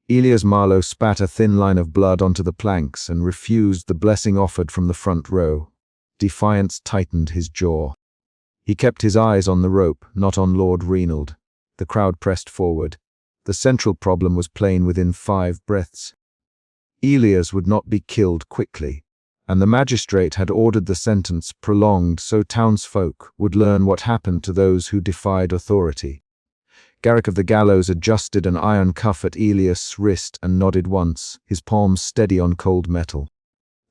Elias Marlowe spat a thin line of blood onto the planks and refused the blessing offered from the front row. Defiance tightened his jaw. He kept his eyes on the rope, not on Lord Reynold. The crowd pressed forward. The central problem was plain within 5 breaths. Elias would not be killed quickly, and the magistrate had ordered the sentence prolonged so townsfolk would learn what happened to those who defied authority. Garrick of the gallows adjusted an iron cuff at Elias' wrist and nodded once, his palms steady on cold metal.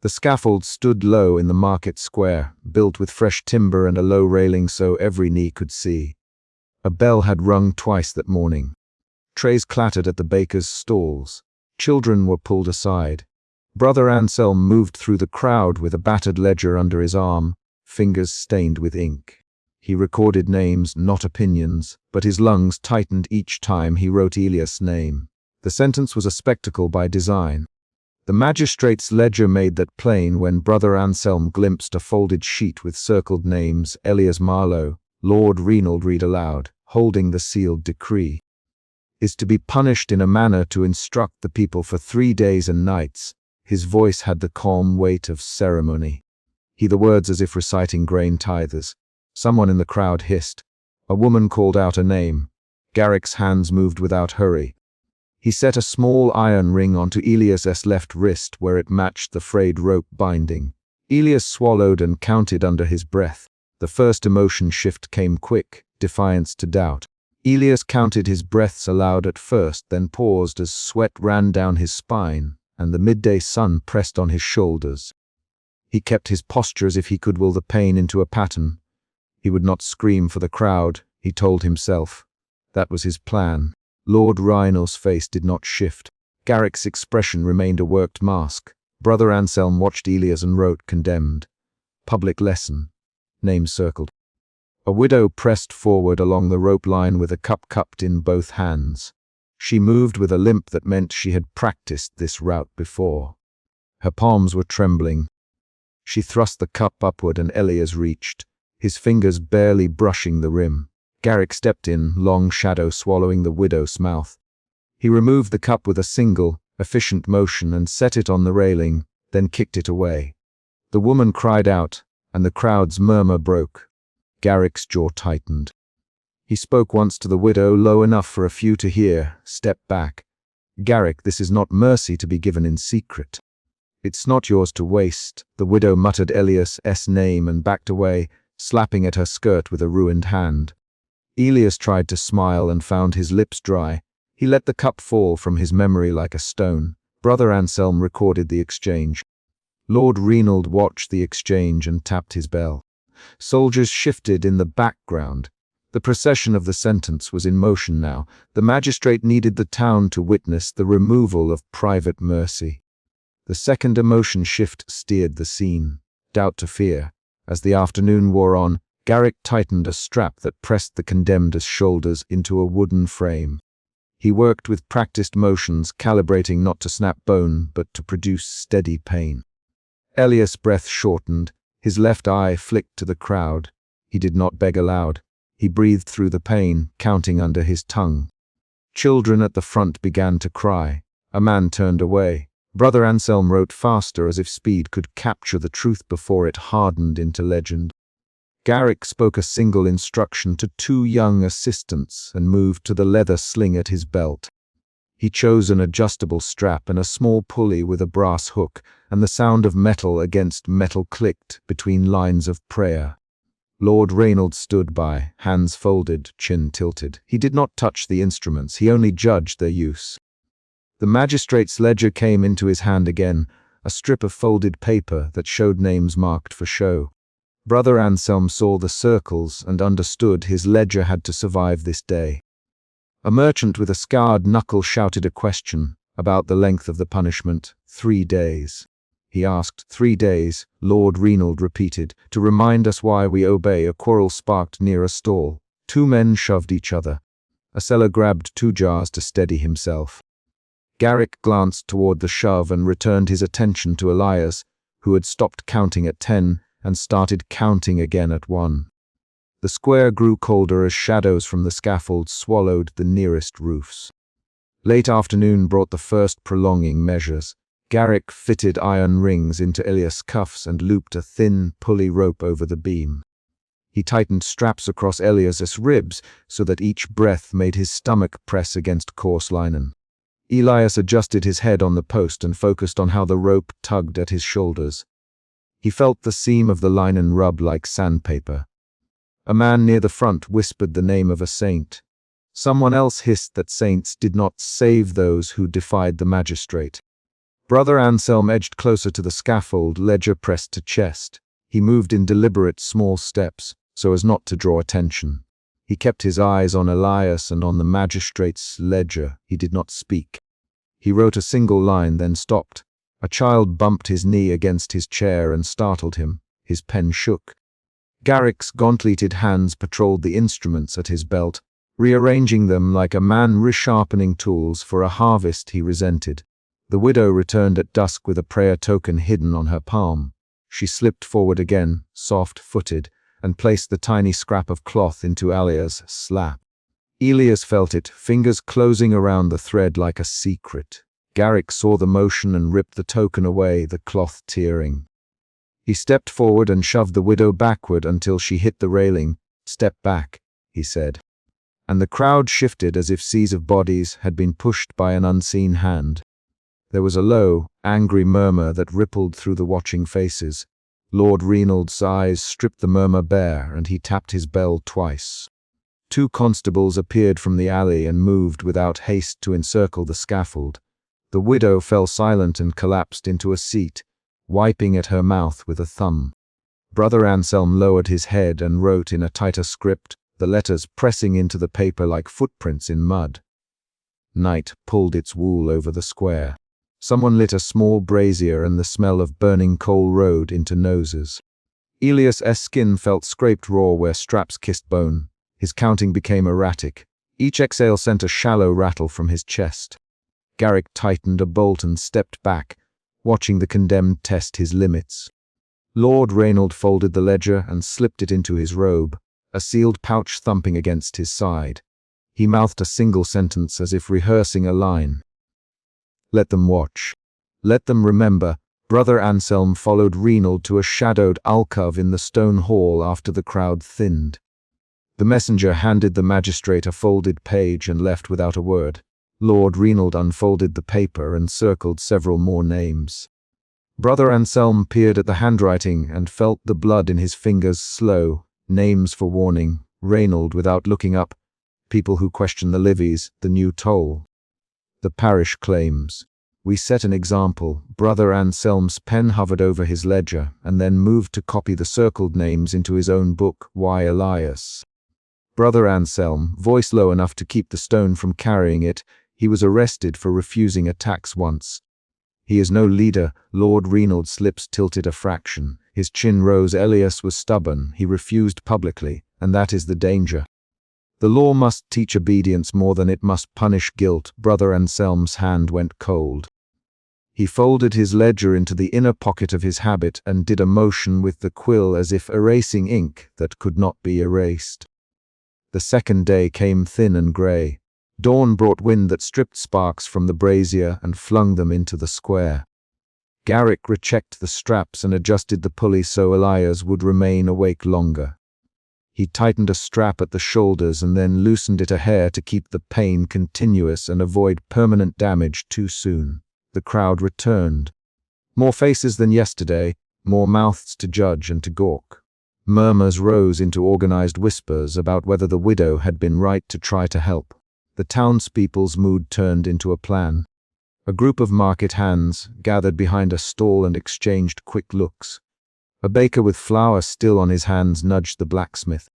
The scaffold stood low in the market square, built with fresh timber and a low railing so every knee could see. A bell had rung twice that morning. Trays clattered at the baker's stalls. Children were pulled aside. Brother Anselm moved through the crowd with a battered ledger under his arm, fingers stained with ink. He recorded names, not opinions, but his lungs tightened each time he wrote Elias' name. The sentence was a spectacle by design. The magistrate's ledger made that plain when Brother Anselm glimpsed a folded sheet with circled names. Elias Marlowe, Lord Reynold read aloud, holding the sealed decree. Is to be punished in a manner to instruct the people for 3 days and nights. His voice had the calm weight of ceremony. He the words as if reciting grain tithers. Someone in the crowd hissed. A woman called out a name. Garrick's hands moved without hurry. He set a small iron ring onto Elias's left wrist where it matched the frayed rope binding. Elias swallowed and counted under his breath. The first emotion shift came quick, defiance to doubt. Elias counted his breaths aloud at first, then paused as sweat ran down his spine, and the midday sun pressed on his shoulders. He kept his posture as if he could will the pain into a pattern. He would not scream for the crowd, he told himself. That was his plan. Lord Reynold's face did not shift. Garrick's expression remained a worked mask. Brother Anselm watched Elias and wrote condemned. Public lesson. Name circled. A widow pressed forward along the rope line with a cup cupped in both hands. She moved with a limp that meant she had practiced this route before. Her palms were trembling. She thrust the cup upward and Elias reached, his fingers barely brushing the rim. Garrick stepped in, long shadow swallowing the widow's mouth. He removed the cup with a single, efficient motion and set it on the railing, then kicked it away. The woman cried out, and the crowd's murmur broke. Garrick's jaw tightened. He spoke once to the widow, low enough for a few to hear. Step back. Garrick, this is not mercy to be given in secret. It's not yours to waste. The widow muttered Elias' name and backed away, slapping at her skirt with a ruined hand. Elias tried to smile and found his lips dry. He let the cup fall from his memory like a stone. Brother Anselm recorded the exchange. Lord Reynold watched the exchange and tapped his bell. Soldiers shifted in the background. The procession of the sentence was in motion now. The magistrate needed the town to witness the removal of private mercy. The second emotion shift steered the scene. Doubt to fear. As the afternoon wore on, Garrick tightened a strap that pressed the condemned's shoulders into a wooden frame. He worked with practiced motions, calibrating not to snap bone, but to produce steady pain. Elias' breath shortened. His left eye flicked to the crowd. He did not beg aloud. He breathed through the pain, counting under his tongue. Children at the front began to cry. A man turned away. Brother Anselm wrote faster as if speed could capture the truth before it hardened into legend. Garrick spoke a single instruction to 2 young assistants and moved to the leather sling at his belt. He chose an adjustable strap and a small pulley with a brass hook, and the sound of metal against metal clicked between lines of prayer. Lord Reynold stood by, hands folded, chin tilted. He did not touch the instruments, he only judged their use. The magistrate's ledger came into his hand again, a strip of folded paper that showed names marked for show. Brother Anselm saw the circles and understood his ledger had to survive this day. A merchant with a scarred knuckle shouted a question about the length of the punishment. 3 days. He asked. 3 days, Lord Reynold repeated, to remind us why we obey. A quarrel sparked near a stall. 2 men shoved each other. A seller grabbed 2 jars to steady himself. Garrick glanced toward the shove and returned his attention to Elias, who had stopped counting at 10 and started counting again at 1. The square grew colder as shadows from the scaffold swallowed the nearest roofs. Late afternoon brought the first prolonging measures. Garrick fitted iron rings into Elias' cuffs and looped a thin, pulley rope over the beam. He tightened straps across Elias's ribs so that each breath made his stomach press against coarse linen. Elias adjusted his head on the post and focused on how the rope tugged at his shoulders. He felt the seam of the linen rub like sandpaper. A man near the front whispered the name of a saint. Someone else hissed that saints did not save those who defied the magistrate. Brother Anselm edged closer to the scaffold, ledger pressed to chest. He moved in deliberate small steps, so as not to draw attention. He kept his eyes on Elias and on the magistrate's ledger. He did not speak. He wrote a single line, then stopped. A child bumped his knee against his chair and startled him. His pen shook. Garrick's gauntleted hands patrolled the instruments at his belt, rearranging them like a man resharpening tools for a harvest he resented. The widow returned at dusk with a prayer token hidden on her palm. She slipped forward again, soft-footed, and placed the tiny scrap of cloth into Elias' slap. Elias felt it, fingers closing around the thread like a secret. Garrick saw the motion and ripped the token away, the cloth tearing. He stepped forward and shoved the widow backward until she hit the railing. "Step back," he said. And the crowd shifted as if seas of bodies had been pushed by an unseen hand. There was a low, angry murmur that rippled through the watching faces. Lord Reynold's eyes stripped the murmur bare, and he tapped his bell twice. 2 constables appeared from the alley and moved without haste to encircle the scaffold. The widow fell silent and collapsed into a seat, wiping at her mouth with a thumb. Brother Anselm lowered his head and wrote in a tighter script, the letters pressing into the paper like footprints in mud. Night pulled its wool over the square. Someone lit a small brazier and the smell of burning coal rode into noses. Elias' skin felt scraped raw where straps kissed bone. His counting became erratic. Each exhale sent a shallow rattle from his chest. Garrick tightened a bolt and stepped back, watching the condemned test his limits. Lord Reynold folded the ledger and slipped it into his robe, a sealed pouch thumping against his side. He mouthed a single sentence as if rehearsing a line. "Let them watch. Let them remember." Brother Anselm followed Reynold to a shadowed alcove in the stone hall after the crowd thinned. The messenger handed the magistrate a folded page and left without a word. Lord Reynold unfolded the paper and circled several more names. Brother Anselm peered at the handwriting and felt the blood in his fingers slow. Names for warning. Reynold without looking up. People who question the levies, the new toll. The parish claims. "We set an example." Brother Anselm's pen hovered over his ledger and then moved to copy the circled names into his own book, "Why Elias." Brother Anselm, voice low enough to keep the stone from carrying it, he was arrested for refusing a tax once. He is no leader. Lord Reynold's lips tilted a fraction. His chin rose. Elias was stubborn. He refused publicly, and that is the danger. The law must teach obedience more than it must punish guilt. Brother Anselm's hand went cold. He folded his ledger into the inner pocket of his habit and did a motion with the quill as if erasing ink that could not be erased. The second day came thin and grey. Dawn brought wind that stripped sparks from the brazier and flung them into the square. Garrick rechecked the straps and adjusted the pulley so Elias would remain awake longer. He tightened a strap at the shoulders and then loosened it a hair to keep the pain continuous and avoid permanent damage too soon. The crowd returned. More faces than yesterday, more mouths to judge and to gawk. Murmurs rose into organized whispers about whether the widow had been right to try to help. The townspeople's mood turned into a plan. A group of market hands gathered behind a stall and exchanged quick looks. A baker with flour still on his hands nudged the blacksmith.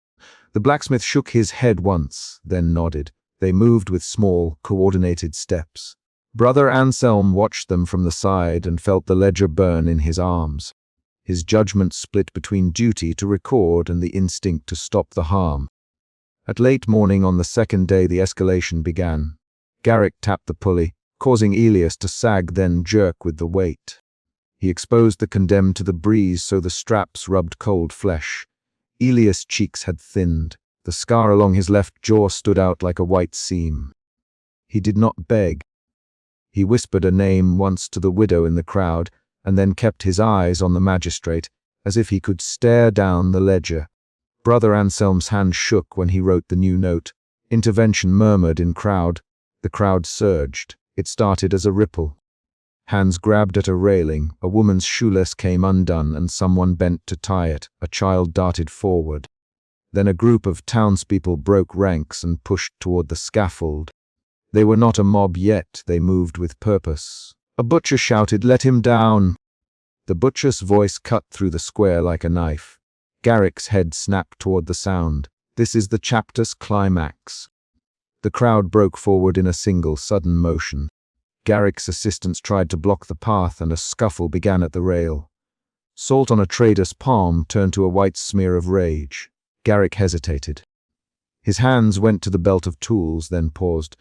The blacksmith shook his head once, then nodded. They moved with small, coordinated steps. Brother Anselm watched them from the side and felt the ledger burn in his arms. His judgment split between duty to record and the instinct to stop the harm. At late morning on the second day the escalation began. Garrick tapped the pulley, causing Elias to sag then jerk with the weight. He exposed the condemned to the breeze so the straps rubbed cold flesh. Elias' cheeks had thinned. The scar along his left jaw stood out like a white seam. He did not beg. He whispered a name once to the widow in the crowd, and then kept his eyes on the magistrate, as if he could stare down the ledger. Brother Anselm's hand shook when he wrote the new note. Intervention murmured in crowd. The crowd surged. It started as a ripple. Hands grabbed at a railing, a woman's shoelace came undone and someone bent to tie it. A child darted forward. Then a group of townspeople broke ranks and pushed toward the scaffold. They were not a mob yet, they moved with purpose. A butcher shouted, "Let him down!" The butcher's voice cut through the square like a knife. Garrick's head snapped toward the sound. This is the chapter's climax. The crowd broke forward in a single, sudden motion. Garrick's assistants tried to block the path and a scuffle began at the rail. Salt on a trader's palm turned to a white smear of rage. Garrick hesitated. His hands went to the belt of tools, then paused.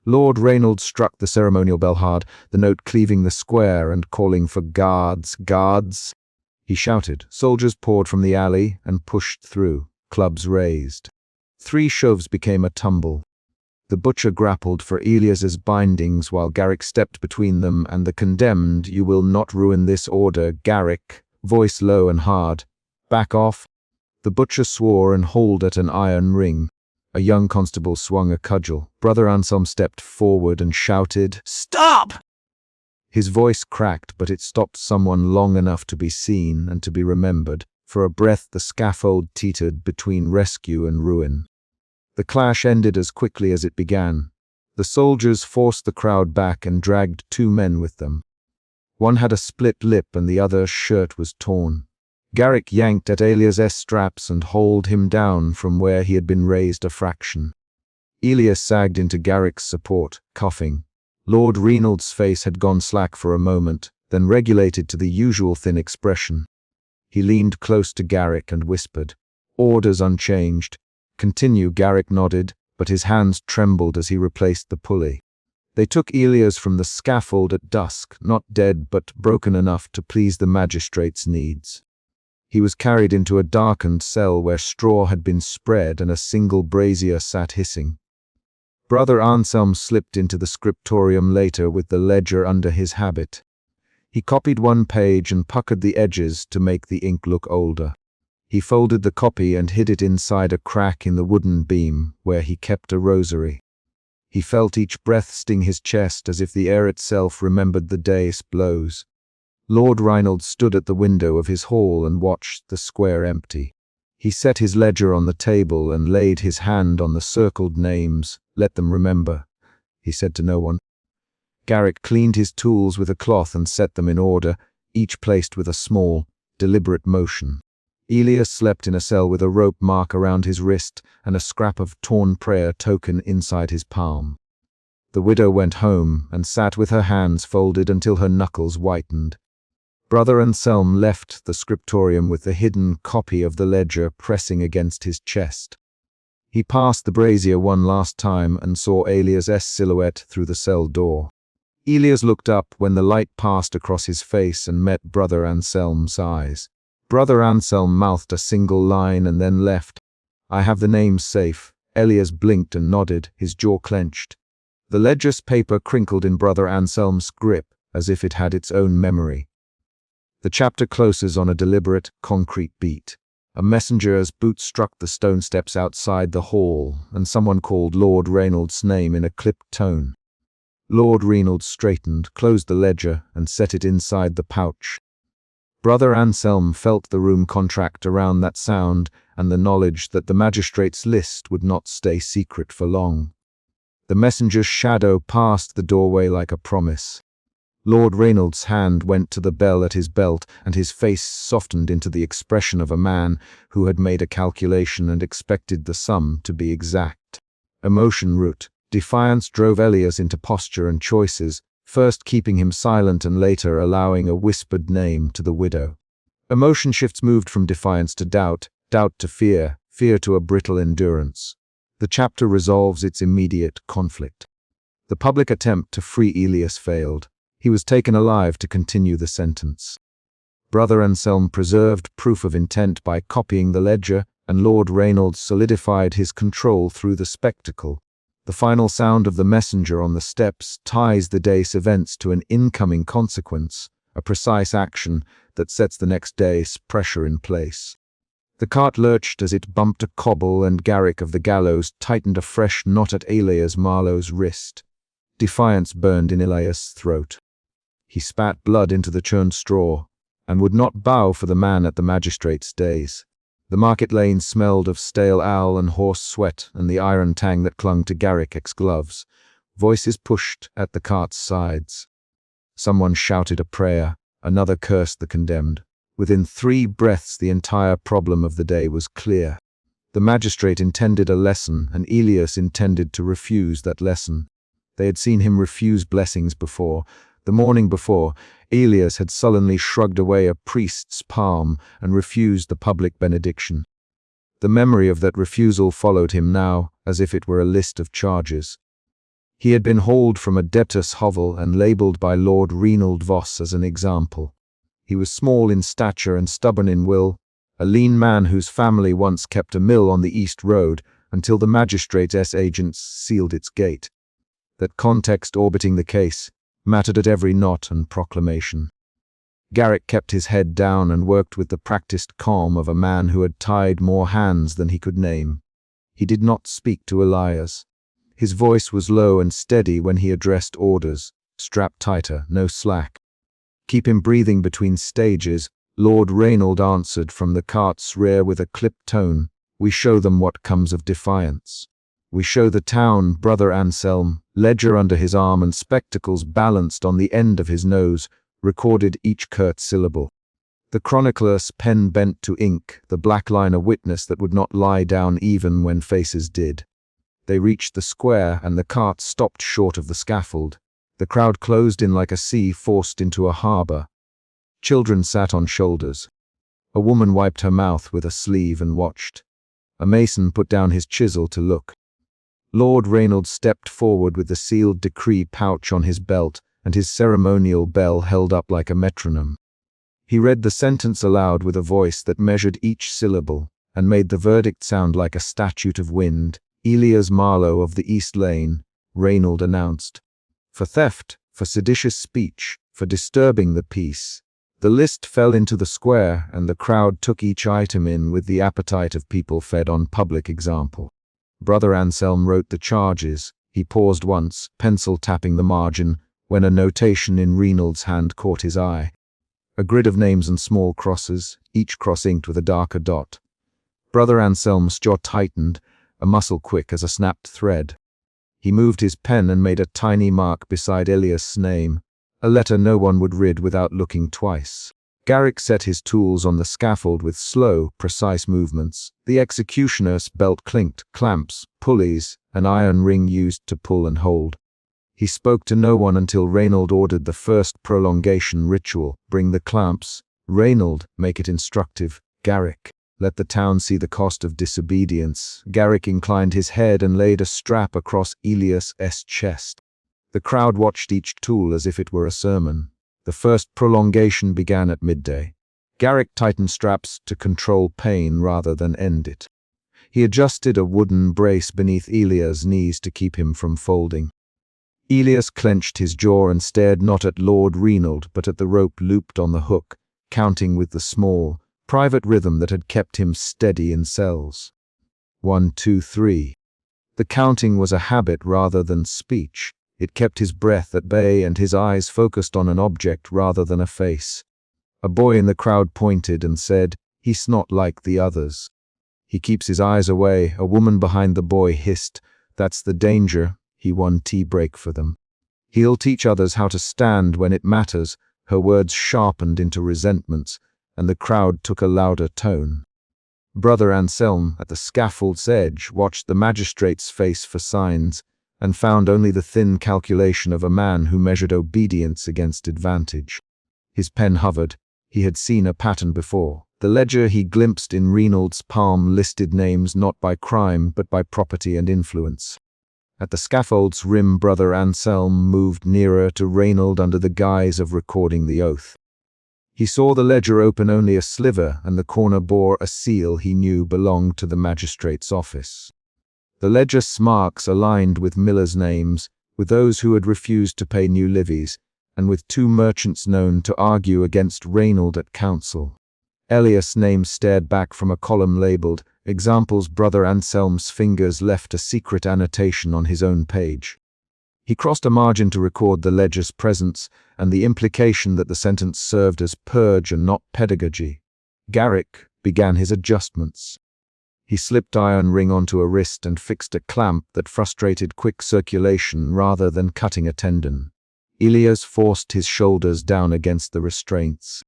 Lord Reynolds struck the ceremonial bell hard, the note cleaving the square and calling for guards, guards. He shouted. Soldiers poured from the alley and pushed through, clubs raised. 3 shoves became a tumble. The butcher grappled for Elias's bindings while Garrick stepped between them and the condemned. "You will not ruin this order, Garrick," voice low and hard. "Back off." The butcher swore and hauled at an iron ring. A young constable swung a cudgel. Brother Anselm stepped forward and shouted, "Stop!" His voice cracked, but it stopped someone long enough to be seen and to be remembered. For a breath the scaffold teetered between rescue and ruin. The clash ended as quickly as it began. The soldiers forced the crowd back and dragged 2 men with them. One had a split lip and the other's shirt was torn. Garrick yanked at Elias's straps and hauled him down from where he had been raised a fraction. Elias sagged into Garrick's support, coughing. Lord Reynolds' face had gone slack for a moment, then regulated to the usual thin expression. He leaned close to Garrick and whispered, "Orders unchanged." "Continue," Garrick nodded, but his hands trembled as he replaced the pulley. They took Elias from the scaffold at dusk, not dead but broken enough to please the magistrate's needs. He was carried into a darkened cell where straw had been spread and a single brazier sat hissing. Brother Anselm slipped into the scriptorium later with the ledger under his habit. He copied 1 page and puckered the edges to make the ink look older. He folded the copy and hid it inside a crack in the wooden beam where he kept a rosary. He felt each breath sting his chest as if the air itself remembered the day's blows. Lord Reynolds stood at the window of his hall and watched the square empty. He set his ledger on the table and laid his hand on the circled names. "Let them remember," he said to no one. Garrick cleaned his tools with a cloth and set them in order, each placed with a small, deliberate motion. Elias slept in a cell with a rope mark around his wrist and a scrap of torn prayer token inside his palm. The widow went home and sat with her hands folded until her knuckles whitened. Brother Anselm left the scriptorium with the hidden copy of the ledger pressing against his chest. He passed the brazier one last time and saw Elias's silhouette through the cell door. Elias looked up when the light passed across his face and met Brother Anselm's eyes. Brother Anselm mouthed a single line and then left. "I have the names safe." Elias blinked and nodded, his jaw clenched. The ledger's paper crinkled in Brother Anselm's grip as if it had its own memory. The chapter closes on a deliberate, concrete beat. A messenger's boot struck the stone steps outside the hall, and someone called Lord Reynolds' name in a clipped tone. Lord Reynolds straightened, closed the ledger, and set it inside the pouch. Brother Anselm felt the room contract around that sound and the knowledge that the magistrate's list would not stay secret for long. The messenger's shadow passed the doorway like a promise. Lord Reynolds' hand went to the bell at his belt, and his face softened into the expression of a man who had made a calculation and expected the sum to be exact. Emotion root. Defiance drove Elias into posture and choices, first keeping him silent and later allowing a whispered name to the widow. Emotion shifts moved from defiance to doubt, doubt to fear, fear to a brittle endurance. The chapter resolves its immediate conflict. The public attempt to free Elias failed. He was taken alive to continue the sentence. Brother Anselm preserved proof of intent by copying the ledger, and Lord Reynolds solidified his control through the spectacle. The final sound of the messenger on the steps ties the day's events to an incoming consequence, a precise action that sets the next day's pressure in place. The cart lurched as it bumped a cobble, and Garrick of the gallows tightened a fresh knot at Elias Marlowe's wrist. Defiance burned in Elias' throat. He spat blood into the churned straw, and would not bow for the man at the magistrate's days. The market lane smelled of stale ale and horse sweat and the iron tang that clung to Garrick's gloves. Voices pushed at the cart's sides. Someone shouted a prayer, another cursed the condemned. Within 3 breaths the entire problem of the day was clear. The magistrate intended a lesson, and Elias intended to refuse that lesson. They had seen him refuse blessings before. The morning before, Elias had sullenly shrugged away a priest's palm and refused the public benediction. The memory of that refusal followed him now, as if it were a list of charges. He had been hauled from a debtor's hovel and labelled by Lord Reinald Voss as an example. He was small in stature and stubborn in will, a lean man whose family once kept a mill on the East Road until the magistrate's agents sealed its gate. That context orbiting the case mattered at every knot and proclamation. Garrick kept his head down and worked with the practiced calm of a man who had tied more hands than he could name. He did not speak to Elias. His voice was low and steady when he addressed orders. Strap tighter, no slack. Keep him breathing between stages, Lord Reinald answered from the cart's rear with a clipped tone. We show them what comes of defiance. We show the town, Brother Anselm, ledger under his arm and spectacles balanced on the end of his nose, recorded each curt syllable. The chronicler's pen bent to ink, the black line a witness that would not lie down even when faces did. They reached the square, and the cart stopped short of the scaffold. The crowd closed in like a sea forced into a harbour. Children sat on shoulders. A woman wiped her mouth with a sleeve and watched. A mason put down his chisel to look. Lord Reinald stepped forward with the sealed decree pouch on his belt and his ceremonial bell held up like a metronome. He read the sentence aloud with a voice that measured each syllable and made the verdict sound like a statute of wind. Elias Marlowe of the East Lane, Reinald announced. For theft, for seditious speech, for disturbing the peace. The list fell into the square, and the crowd took each item in with the appetite of people fed on public example. Brother Anselm wrote the charges. He paused once, pencil tapping the margin, when a notation in Reinald's hand caught his eye. A grid of names and small crosses, each cross inked with a darker dot. Brother Anselm's jaw tightened, a muscle quick as a snapped thread. He moved his pen and made a tiny mark beside Elias' name, a letter no one would read without looking twice. Garrick set his tools on the scaffold with slow, precise movements. The executioner's belt clinked, clamps, pulleys, an iron ring used to pull and hold. He spoke to no one until Reinald ordered the first prolongation ritual. Bring the clamps. Reinald, make it instructive. Garrick, let the town see the cost of disobedience. Garrick inclined his head and laid a strap across Elias' chest. The crowd watched each tool as if it were a sermon. The first prolongation began at midday. Garrick tightened straps to control pain rather than end it. He adjusted a wooden brace beneath Elias' knees to keep him from folding. Elias clenched his jaw and stared not at Lord Reinald but at the rope looped on the hook, counting with the small, private rhythm that had kept him steady in cells. 1, 2, 3. The counting was a habit rather than speech. It kept his breath at bay and his eyes focused on an object rather than a face. A boy in the crowd pointed and said, "He's not like the others." "He keeps his eyes away," a woman behind the boy hissed. "That's the danger." He won tea break for them. "He'll teach others how to stand when it matters." Her words sharpened into resentments, and the crowd took a louder tone. Brother Anselm, at the scaffold's edge, watched the magistrate's face for signs, and found only the thin calculation of a man who measured obedience against advantage. His pen hovered. He had seen a pattern before. The ledger he glimpsed in Reinald's palm listed names not by crime but by property and influence. At the scaffold's rim, Brother Anselm moved nearer to Reinald under the guise of recording the oath. He saw the ledger open only a sliver, and the corner bore a seal he knew belonged to the magistrate's office. The ledger marks aligned with millers' names, with those who had refused to pay new levies, and with 2 merchants known to argue against Reynold at council. Elias' name stared back from a column labeled Examples. Brother Anselm's fingers left a secret annotation on his own page. He crossed a margin to record the ledger's presence and the implication that the sentence served as purge and not pedagogy. Garrick began his adjustments. He slipped iron ring onto a wrist and fixed a clamp that frustrated quick circulation rather than cutting a tendon. Elias forced his shoulders down against the restraints.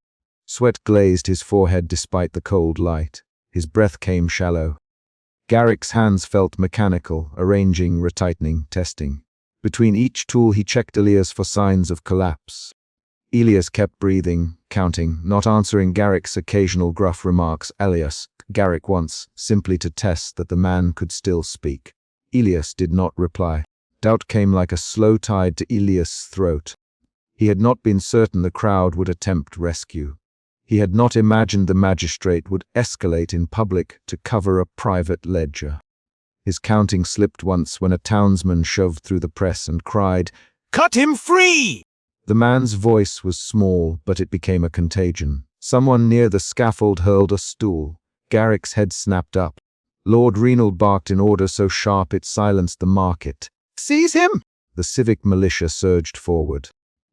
Sweat glazed his forehead despite the cold light. His breath came shallow. Garrick's hands felt mechanical, arranging, retightening, testing. Between each tool he checked Elias for signs of collapse. Elias kept breathing, counting, not answering Garrick's occasional gruff remarks. Elias, Garrick once, simply to test that the man could still speak. Elias did not reply. Doubt came like a slow tide to Elias' throat. He had not been certain the crowd would attempt rescue. He had not imagined the magistrate would escalate in public to cover a private ledger. His counting slipped once when a townsman shoved through the press and cried, "Cut him free!" The man's voice was small, but it became a contagion. Someone near the scaffold hurled a stool. Garrick's head snapped up. Lord Reynold barked in order so sharp it silenced the market. "Seize him!" The civic militia surged forward.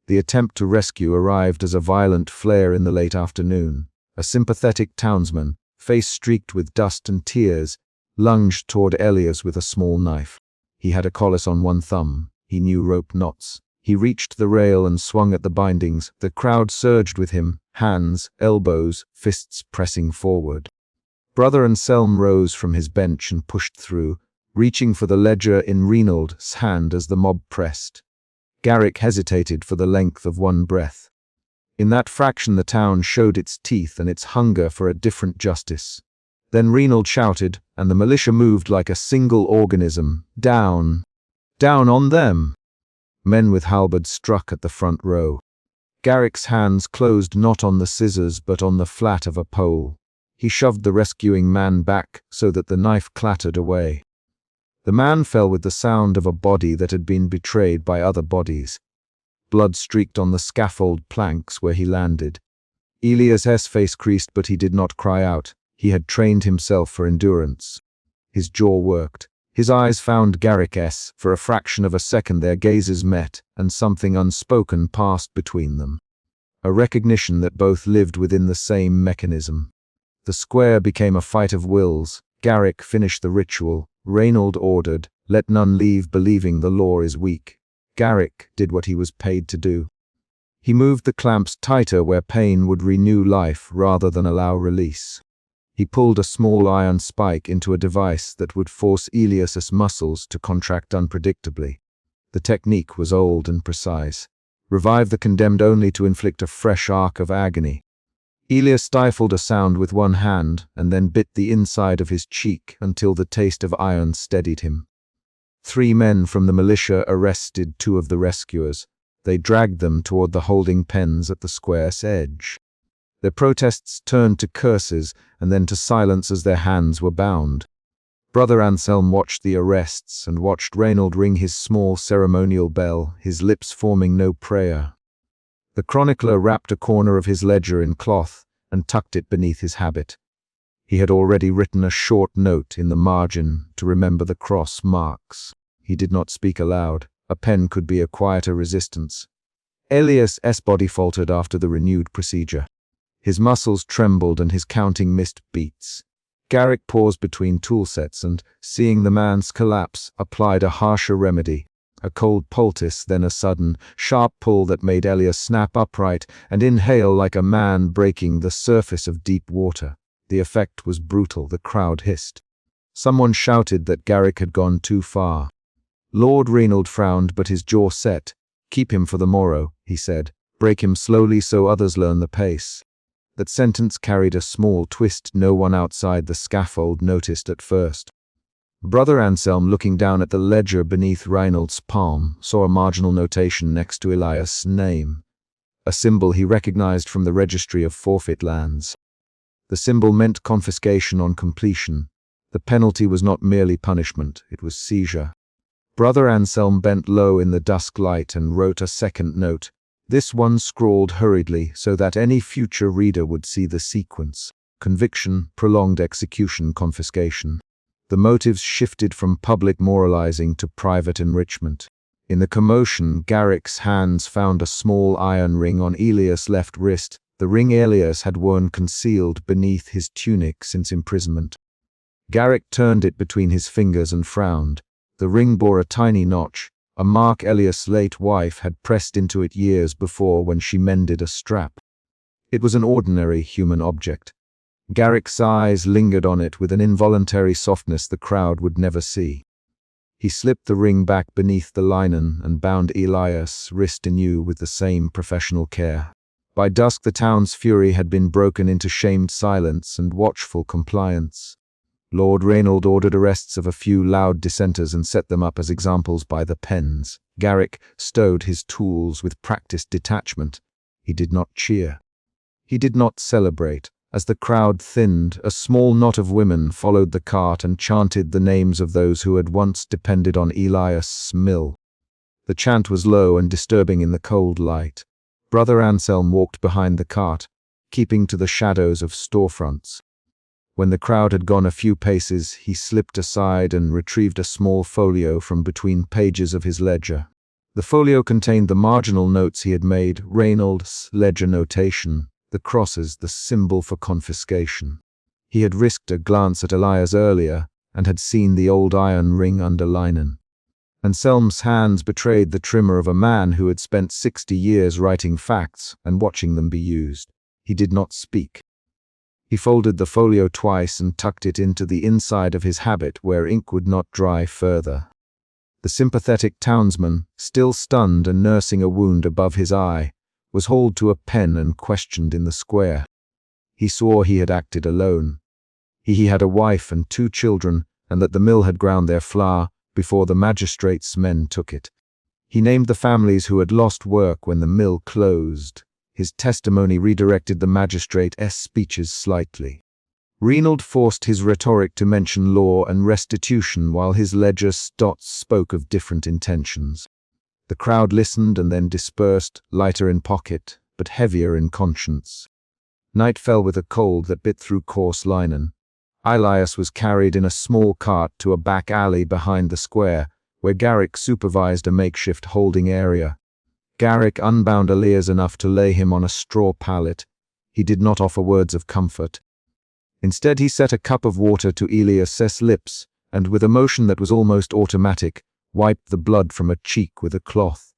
The attempt to rescue arrived as a violent flare in the late afternoon. A sympathetic townsman, face streaked with dust and tears, lunged toward Elias with a small knife. He had a colace on one thumb. He knew rope knots. He reached the rail and swung at the bindings. The crowd surged with him, hands, elbows, fists pressing forward. Brother Anselm rose from his bench and pushed through, reaching for the ledger in Reynold's hand as the mob pressed. Garrick hesitated for the length of one breath. In that fraction the town showed its teeth and its hunger for a different justice. Then Reynold shouted, and the militia moved like a single organism. Down! Down on them! Men with halberds struck at the front row. Garrick's hands closed not on the scissors but on the flat of a pole. He shoved the rescuing man back so that the knife clattered away. The man fell with the sound of a body that had been betrayed by other bodies. Blood streaked on the scaffold planks where he landed. Elias's face creased, but he did not cry out. He had trained himself for endurance. His jaw worked. His eyes found Garrick's. For a fraction of a second their gazes met, and something unspoken passed between them. A recognition that both lived within the same mechanism. The square became a fight of wills. Garrick finished the ritual. Reynold ordered, "Let none leave believing the law is weak." Garrick did what he was paid to do. He moved the clamps tighter where pain would renew life rather than allow release. He pulled a small iron spike into a device that would force Elias's muscles to contract unpredictably. The technique was old and precise. Revive the condemned only to inflict a fresh arc of agony. Elias stifled a sound with one hand and then bit the inside of his cheek until the taste of iron steadied him. 3 men from the militia arrested 2 of the rescuers. They dragged them toward the holding pens at the square's edge. Their protests turned to curses and then to silence as their hands were bound. Brother Anselm watched the arrests and watched Reynold ring his small ceremonial bell, his lips forming no prayer. The chronicler wrapped a corner of his ledger in cloth and tucked it beneath his habit. He had already written a short note in the margin to remember the cross marks. He did not speak aloud. A pen could be a quieter resistance. Elias's body faltered after the renewed procedure. His muscles trembled and his counting missed beats. Garrick paused between tool sets and, seeing the man's collapse, applied a harsher remedy. A cold poultice, then a sudden, sharp pull that made Elias snap upright and inhale like a man breaking the surface of deep water. The effect was brutal. The crowd hissed. Someone shouted that Garrick had gone too far. Lord Reynold frowned, but his jaw set. "Keep him for the morrow," he said. "Break him slowly so others learn the pace." That sentence carried a small twist no one outside the scaffold noticed at first. Brother Anselm, looking down at the ledger beneath Reynold's palm, saw a marginal notation next to Elias's name, a symbol he recognized from the registry of forfeit lands. The symbol meant confiscation on completion. The penalty was not merely punishment, it was seizure. Brother Anselm bent low in the dusk light and wrote a second note, this one scrawled hurriedly so that any future reader would see the sequence: conviction, prolonged execution, confiscation. The motives shifted from public moralizing to private enrichment. In the commotion, Garrick's hands found a small iron ring on Elias' left wrist, the ring Elias had worn concealed beneath his tunic since imprisonment. Garrick turned it between his fingers and frowned. The ring bore a tiny notch, a mark Elias' late wife had pressed into it years before when she mended a strap. It was an ordinary human object. Garrick's eyes lingered on it with an involuntary softness the crowd would never see. He slipped the ring back beneath the linen and bound Elias' wrist anew with the same professional care. By dusk the town's fury had been broken into shamed silence and watchful compliance. Lord Reynald ordered arrests of a few loud dissenters and set them up as examples by the pens. Garrick stowed his tools with practiced detachment. He did not cheer. He did not celebrate. As the crowd thinned, a small knot of women followed the cart and chanted the names of those who had once depended on Elias' mill. The chant was low and disturbing in the cold light. Brother Anselm walked behind the cart, keeping to the shadows of storefronts. When the crowd had gone a few paces, he slipped aside and retrieved a small folio from between pages of his ledger. The folio contained the marginal notes he had made, Reynald's ledger notation, the crosses, the symbol for confiscation. He had risked a glance at Elias earlier and had seen the old iron ring under linen. Anselm's hands betrayed the tremor of a man who had spent 60 years writing facts and watching them be used. He did not speak. He folded the folio twice and tucked it into the inside of his habit where ink would not dry further. The sympathetic townsman, still stunned and nursing a wound above his eye, was hauled to a pen and questioned in the square. He swore he had acted alone. He had a wife and 2 children, and that the mill had ground their flour before the magistrate's men took it. He named the families who had lost work when the mill closed. His testimony redirected the magistrate's speeches slightly. Reynald forced his rhetoric to mention law and restitution while his ledger dots spoke of different intentions. The crowd listened and then dispersed, lighter in pocket, but heavier in conscience. Night fell with a cold that bit through coarse linen. Elias was carried in a small cart to a back alley behind the square, where Garrick supervised a makeshift holding area. Garrick unbound Elias enough to lay him on a straw pallet. He did not offer words of comfort. Instead, he set a cup of water to Elias's lips, and with a motion that was almost automatic, wiped the blood from a cheek with a cloth.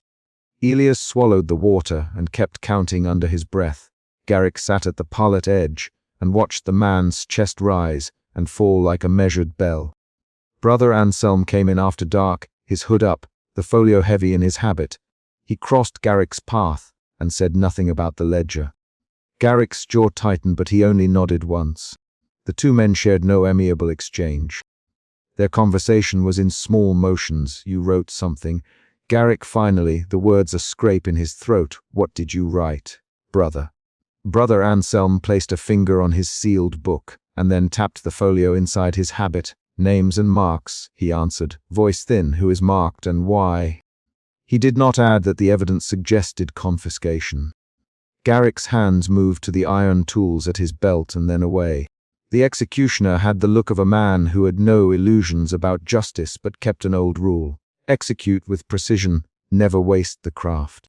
Elias swallowed the water and kept counting under his breath. Garrick sat at the pallet edge and watched the man's chest rise and fall like a measured bell. Brother Anselm came in after dark, his hood up, the folio heavy in his habit. He crossed Garrick's path and said nothing about the ledger. Garrick's jaw tightened, but he only nodded once. The 2 men shared no amiable exchange. Their conversation was in small motions. You wrote something. Garrick finally, the words a scrape in his throat. What did you write, brother? Brother Anselm placed a finger on his sealed book and then tapped the folio inside his habit. Names and marks, he answered, voice thin. Who is marked and why? He did not add that the evidence suggested confiscation. Garrick's hands moved to the iron tools at his belt and then away. The executioner had the look of a man who had no illusions about justice but kept an old rule: execute with precision, never waste the craft.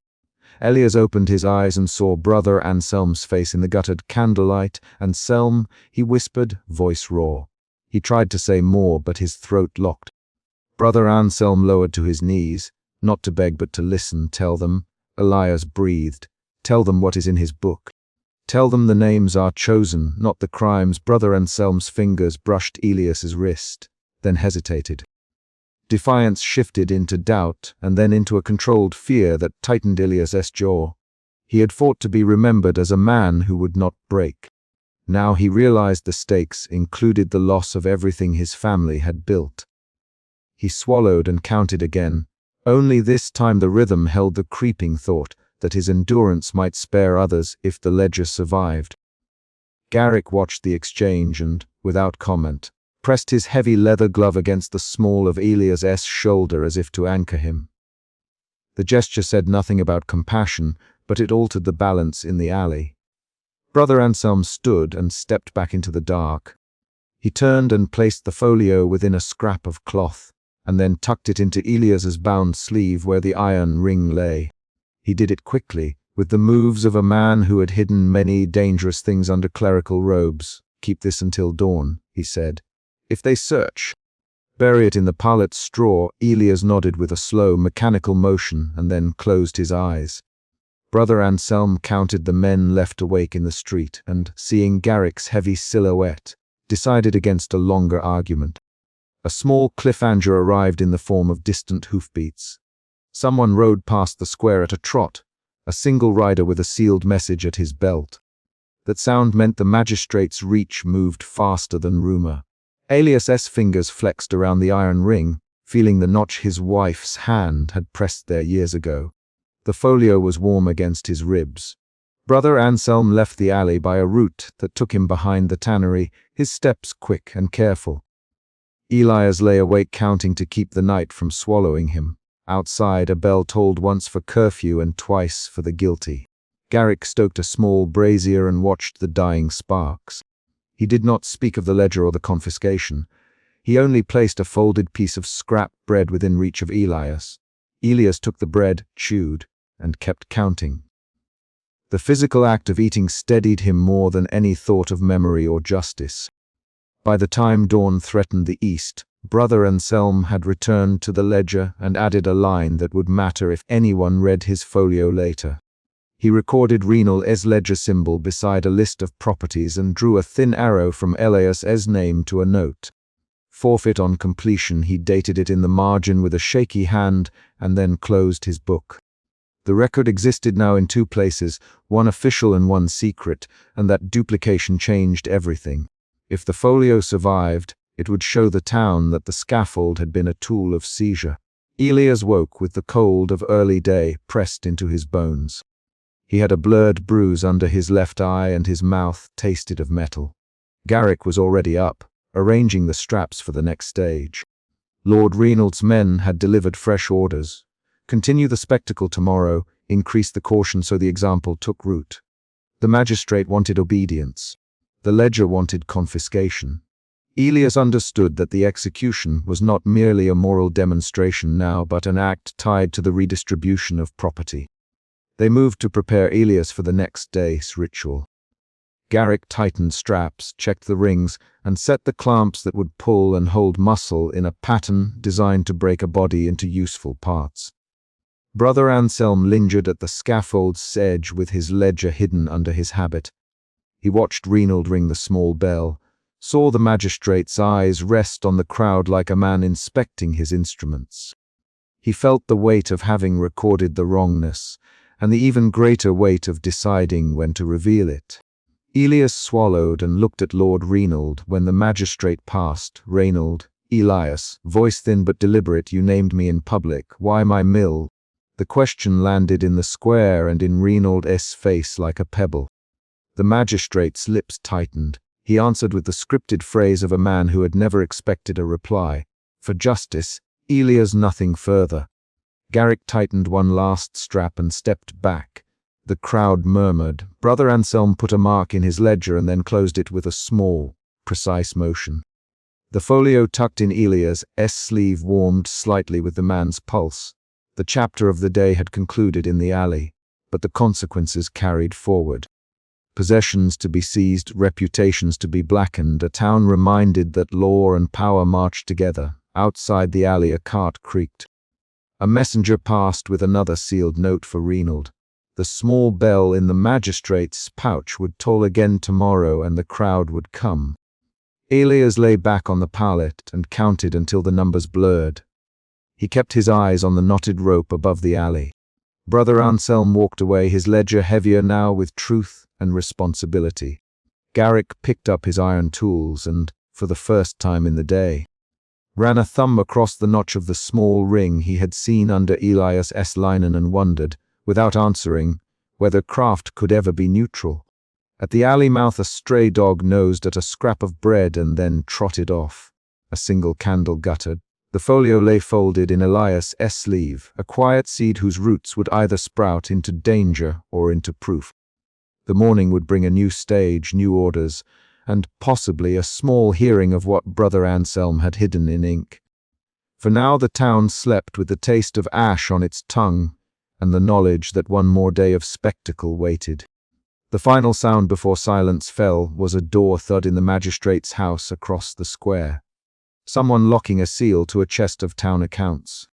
Elias opened his eyes and saw Brother Anselm's face in the guttered candlelight. Anselm, he whispered, voice raw. He tried to say more, but his throat locked. Brother Anselm lowered to his knees, not to beg but to listen. Tell them, Elias breathed. Tell them what is in his book. Tell them the names are chosen, not the crimes. Brother Anselm's fingers brushed Elias's wrist, then hesitated. Defiance shifted into doubt and then into a controlled fear that tightened Elias's jaw. He had fought to be remembered as a man who would not break. Now he realized the stakes included the loss of everything his family had built. He swallowed and counted again. Only this time the rhythm held the creeping thought that his endurance might spare others if the ledger survived. Garrick watched the exchange and, without comment, pressed his heavy leather glove against the small of Elias's shoulder as if to anchor him. The gesture said nothing about compassion, but it altered the balance in the alley. Brother Anselm stood and stepped back into the dark. He turned and placed the folio within a scrap of cloth, and then tucked it into Elias's bound sleeve where the iron ring lay. He did it quickly, with the moves of a man who had hidden many dangerous things under clerical robes. "Keep this until dawn," he said. "If they search, bury it in the pallet's straw." Elias nodded with a slow, mechanical motion and then closed his eyes. Brother Anselm counted the men left awake in the street and, seeing Garrick's heavy silhouette, decided against a longer argument. A small cliff-anger arrived in the form of distant hoofbeats. Someone rode past the square at a trot, a single rider with a sealed message at his belt. That sound meant the magistrate's reach moved faster than rumor. Elias's fingers flexed around the iron ring, feeling the notch his wife's hand had pressed there years ago. The folio was warm against his ribs. Brother Anselm left the alley by a route that took him behind the tannery, his steps quick and careful. Elias lay awake counting to keep the night from swallowing him. Outside, a bell tolled once for curfew and twice for the guilty. Garrick stoked a small brazier and watched the dying sparks. He did not speak of the ledger or the confiscation. He only placed a folded piece of scrap bread within reach of Elias. Elias took the bread, chewed, and kept counting. The physical act of eating steadied him more than any thought of memory or justice. By the time dawn threatened the east, Brother Anselm had returned to the ledger and added a line that would matter if anyone read his folio later. He recorded Renal's ledger symbol beside a list of properties and drew a thin arrow from Elias's name to a note. Forfeit on completion, he dated it in the margin with a shaky hand and then closed his book. The record existed now in two places, one official and one secret, and that duplication changed everything. If the folio survived, it would show the town that the scaffold had been a tool of seizure. Elias woke with the cold of early day pressed into his bones. He had a blurred bruise under his left eye and his mouth tasted of metal. Garrick was already up, arranging the straps for the next stage. Lord Renald's men had delivered fresh orders. Continue the spectacle tomorrow, increase the caution, so the example took root. The magistrate wanted obedience. The ledger wanted confiscation. Elias understood that the execution was not merely a moral demonstration now, but an act tied to the redistribution of property. They moved to prepare Elias for the next day's ritual. Garrick tightened straps, checked the rings, and set the clamps that would pull and hold muscle in a pattern designed to break a body into useful parts. Brother Anselm lingered at the scaffold's edge with his ledger hidden under his habit. He watched Renald ring the small bell, saw the magistrate's eyes rest on the crowd like a man inspecting his instruments. He felt the weight of having recorded the wrongness, and the even greater weight of deciding when to reveal it. Elias swallowed and looked at Lord Renald when the magistrate passed. "Renald, Elias, voice thin but deliberate, you named me in public. Why my mill?" The question landed in the square and in Renald's face like a pebble. The magistrate's lips tightened. He answered with the scripted phrase of a man who had never expected a reply. "For justice, Elias, nothing further." Garrick tightened one last strap and stepped back. The crowd murmured. Brother Anselm put a mark in his ledger and then closed it with a small, precise motion. The folio tucked in Elias's sleeve warmed slightly with the man's pulse. The chapter of the day had concluded in the alley, but the consequences carried forward. Possessions to be seized, reputations to be blackened, a town reminded that law and power marched together. Outside the alley a cart creaked. A messenger passed with another sealed note for Renald. The small bell in the magistrate's pouch would toll again tomorrow and the crowd would come. Elias lay back on the pallet and counted until the numbers blurred. He kept his eyes on the knotted rope above the alley. Brother Anselm walked away, his ledger heavier now with truth and responsibility. Garrick picked up his iron tools and, for the first time in the day, ran a thumb across the notch of the small ring he had seen under Elias's linen and wondered, without answering, whether craft could ever be neutral. At the alley mouth a stray dog nosed at a scrap of bread and then trotted off. A single candle guttered. The folio lay folded in Elias' sleeve, a quiet seed whose roots would either sprout into danger or into proof. The morning would bring a new stage, new orders, and possibly a small hearing of what Brother Anselm had hidden in ink. For now the town slept with the taste of ash on its tongue and the knowledge that one more day of spectacle waited. The final sound before silence fell was a door thud in the magistrate's house across the square. Someone locking a seal to a chest of town accounts.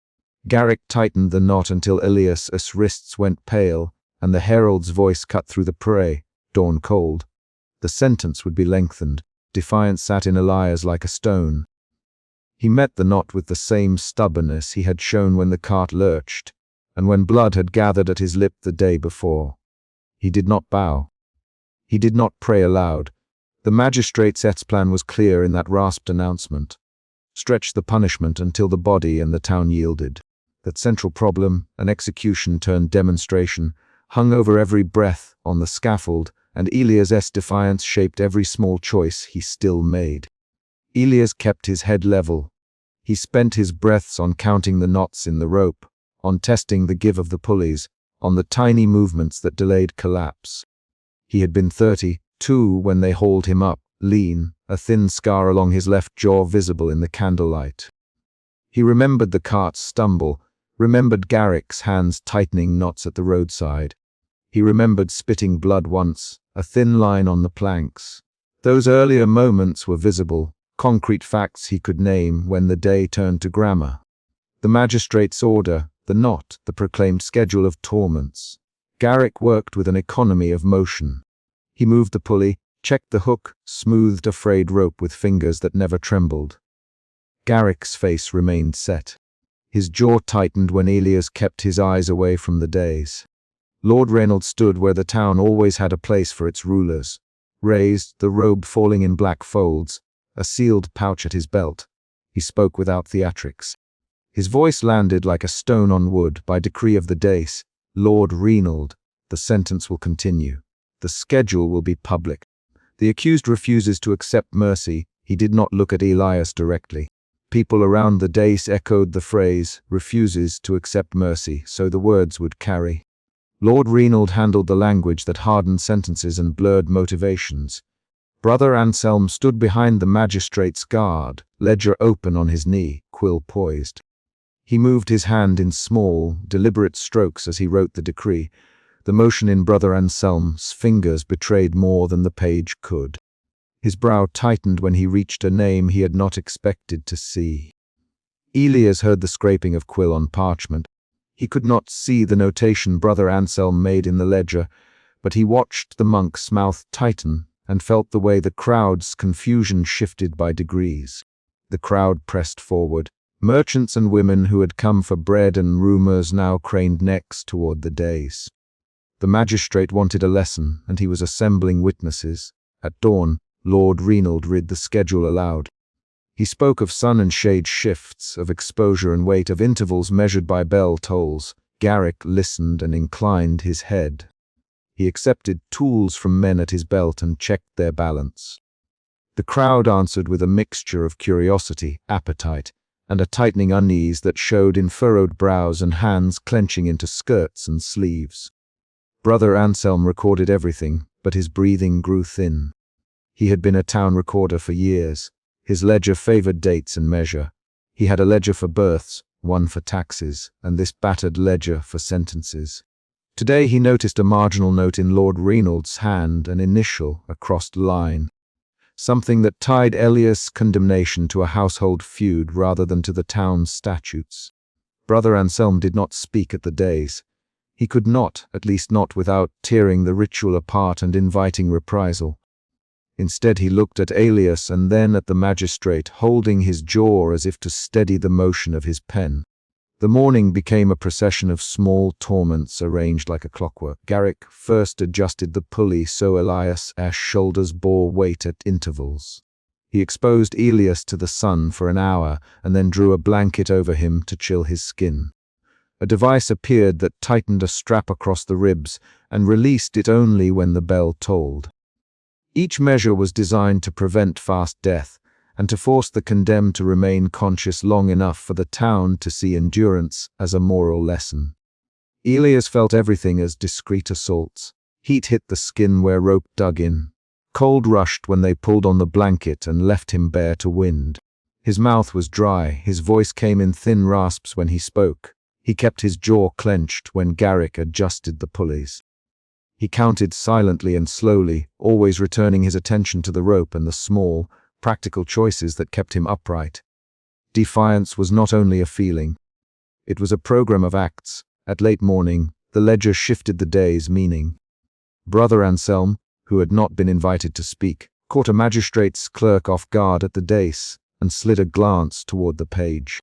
Garrick tightened the knot until Elias's wrists went pale, and the herald's voice cut through the prey, dawn cold. The sentence would be lengthened. Defiance sat in Elias like a stone. He met the knot with the same stubbornness he had shown when the cart lurched, and when blood had gathered at his lip the day before. He did not bow. He did not pray aloud. The magistrate's plan was clear in that rasped announcement. Stretch the punishment until the body and the town yielded. That central problem, an execution turned demonstration, hung over every breath on the scaffold, and Elias's defiance shaped every small choice he still made. Elias kept his head level. He spent his breaths on counting the knots in the rope, on testing the give of the pulleys, on the tiny movements that delayed collapse. He had been 32 when they hauled him up, lean, a thin scar along his left jaw visible in the candlelight. He remembered the cart's stumble, remembered Garrick's hands tightening knots at the roadside. He remembered spitting blood once, a thin line on the planks. Those earlier moments were visible, concrete facts he could name when the day turned to grammar. The magistrate's order, the knot, the proclaimed schedule of torments. Garrick worked with an economy of motion. He moved the pulley, checked the hook, smoothed a frayed rope with fingers that never trembled. Garrick's face remained set. His jaw tightened when Elias kept his eyes away from the days. Lord Reynolds stood where the town always had a place for its rulers. Raised, the robe falling in black folds, a sealed pouch at his belt. He spoke without theatrics. His voice landed like a stone on wood by decree of the days. Lord Reynolds, the sentence will continue. The schedule will be public. The accused refuses to accept mercy. He did not look at Elias directly. People around the dais echoed the phrase, refuses to accept mercy, so the words would carry. Lord Reynolds handled the language that hardened sentences and blurred motivations. Brother Anselm stood behind the magistrate's guard, ledger open on his knee, quill poised. He moved his hand in small, deliberate strokes as he wrote the decree. The motion in Brother Anselm's fingers betrayed more than the page could. His brow tightened when he reached a name he had not expected to see. Elias heard the scraping of quill on parchment. He could not see the notation Brother Anselm made in the ledger, but he watched the monk's mouth tighten and felt the way the crowd's confusion shifted by degrees. The crowd pressed forward. Merchants and women who had come for bread and rumors now craned necks toward the dais. The magistrate wanted a lesson, and he was assembling witnesses. At dawn, Lord Reynolds read the schedule aloud. He spoke of sun and shade shifts, of exposure and weight, of intervals measured by bell tolls. Garrick listened and inclined his head. He accepted tools from men at his belt and checked their balance. The crowd answered with a mixture of curiosity, appetite, and a tightening unease that showed in furrowed brows and hands clenching into skirts and sleeves. Brother Anselm recorded everything, but his breathing grew thin. He had been a town recorder for years. His ledger favored dates and measure. He had a ledger for births, one for taxes, and this battered ledger for sentences. Today he noticed a marginal note in Lord Reynolds' hand, an initial, a crossed line. Something that tied Elias' condemnation to a household feud rather than to the town's statutes. Brother Anselm did not speak at the dais. He could not, at least not without tearing the ritual apart and inviting reprisal. Instead he looked at Elias and then at the magistrate, holding his jaw as if to steady the motion of his pen. The morning became a procession of small torments arranged like a clockwork. Garrick first adjusted the pulley so Elias's shoulders bore weight at intervals. He exposed Elias to the sun for an hour and then drew a blanket over him to chill his skin. A device appeared that tightened a strap across the ribs and released it only when the bell tolled. Each measure was designed to prevent fast death and to force the condemned to remain conscious long enough for the town to see endurance as a moral lesson. Elias felt everything as discreet assaults. Heat hit the skin where rope dug in. Cold rushed when they pulled on the blanket and left him bare to wind. His mouth was dry, his voice came in thin rasps when he spoke. He kept his jaw clenched when Garrick adjusted the pulleys. He counted silently and slowly, always returning his attention to the rope and the small, practical choices that kept him upright. Defiance was not only a feeling. It was a program of acts. At late morning, the ledger shifted the day's meaning. Brother Anselm, who had not been invited to speak, caught a magistrate's clerk off guard at the dais and slid a glance toward the page.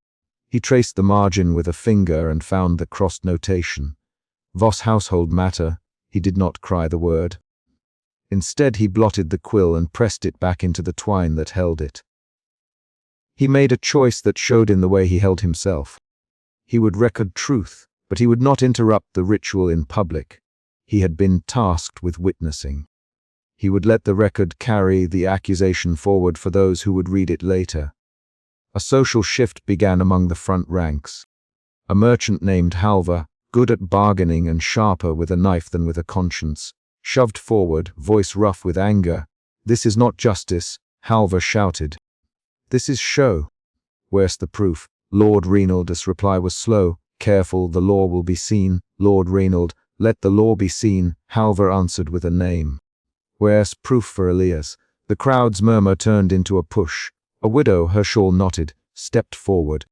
He traced the margin with a finger and found the crossed notation. Voss household matter. He did not cry the word. Instead, he blotted the quill and pressed it back into the twine that held it. He made a choice that showed in the way he held himself. He would record truth, but he would not interrupt the ritual in public. He had been tasked with witnessing. He would let the record carry the accusation forward for those who would read it later. A social shift began among the front ranks. A merchant named Halver, good at bargaining and sharper with a knife than with a conscience, shoved forward, voice rough with anger. "This is not justice," Halver shouted. "This is show." "Where's the proof?" Lord Reynold's reply was slow. "Careful, the law will be seen." "Lord Reynold, let the law be seen," Halver answered with a name. "Where's proof for Elias?" The crowd's murmur turned into a push. A widow, her shawl knotted, stepped forward.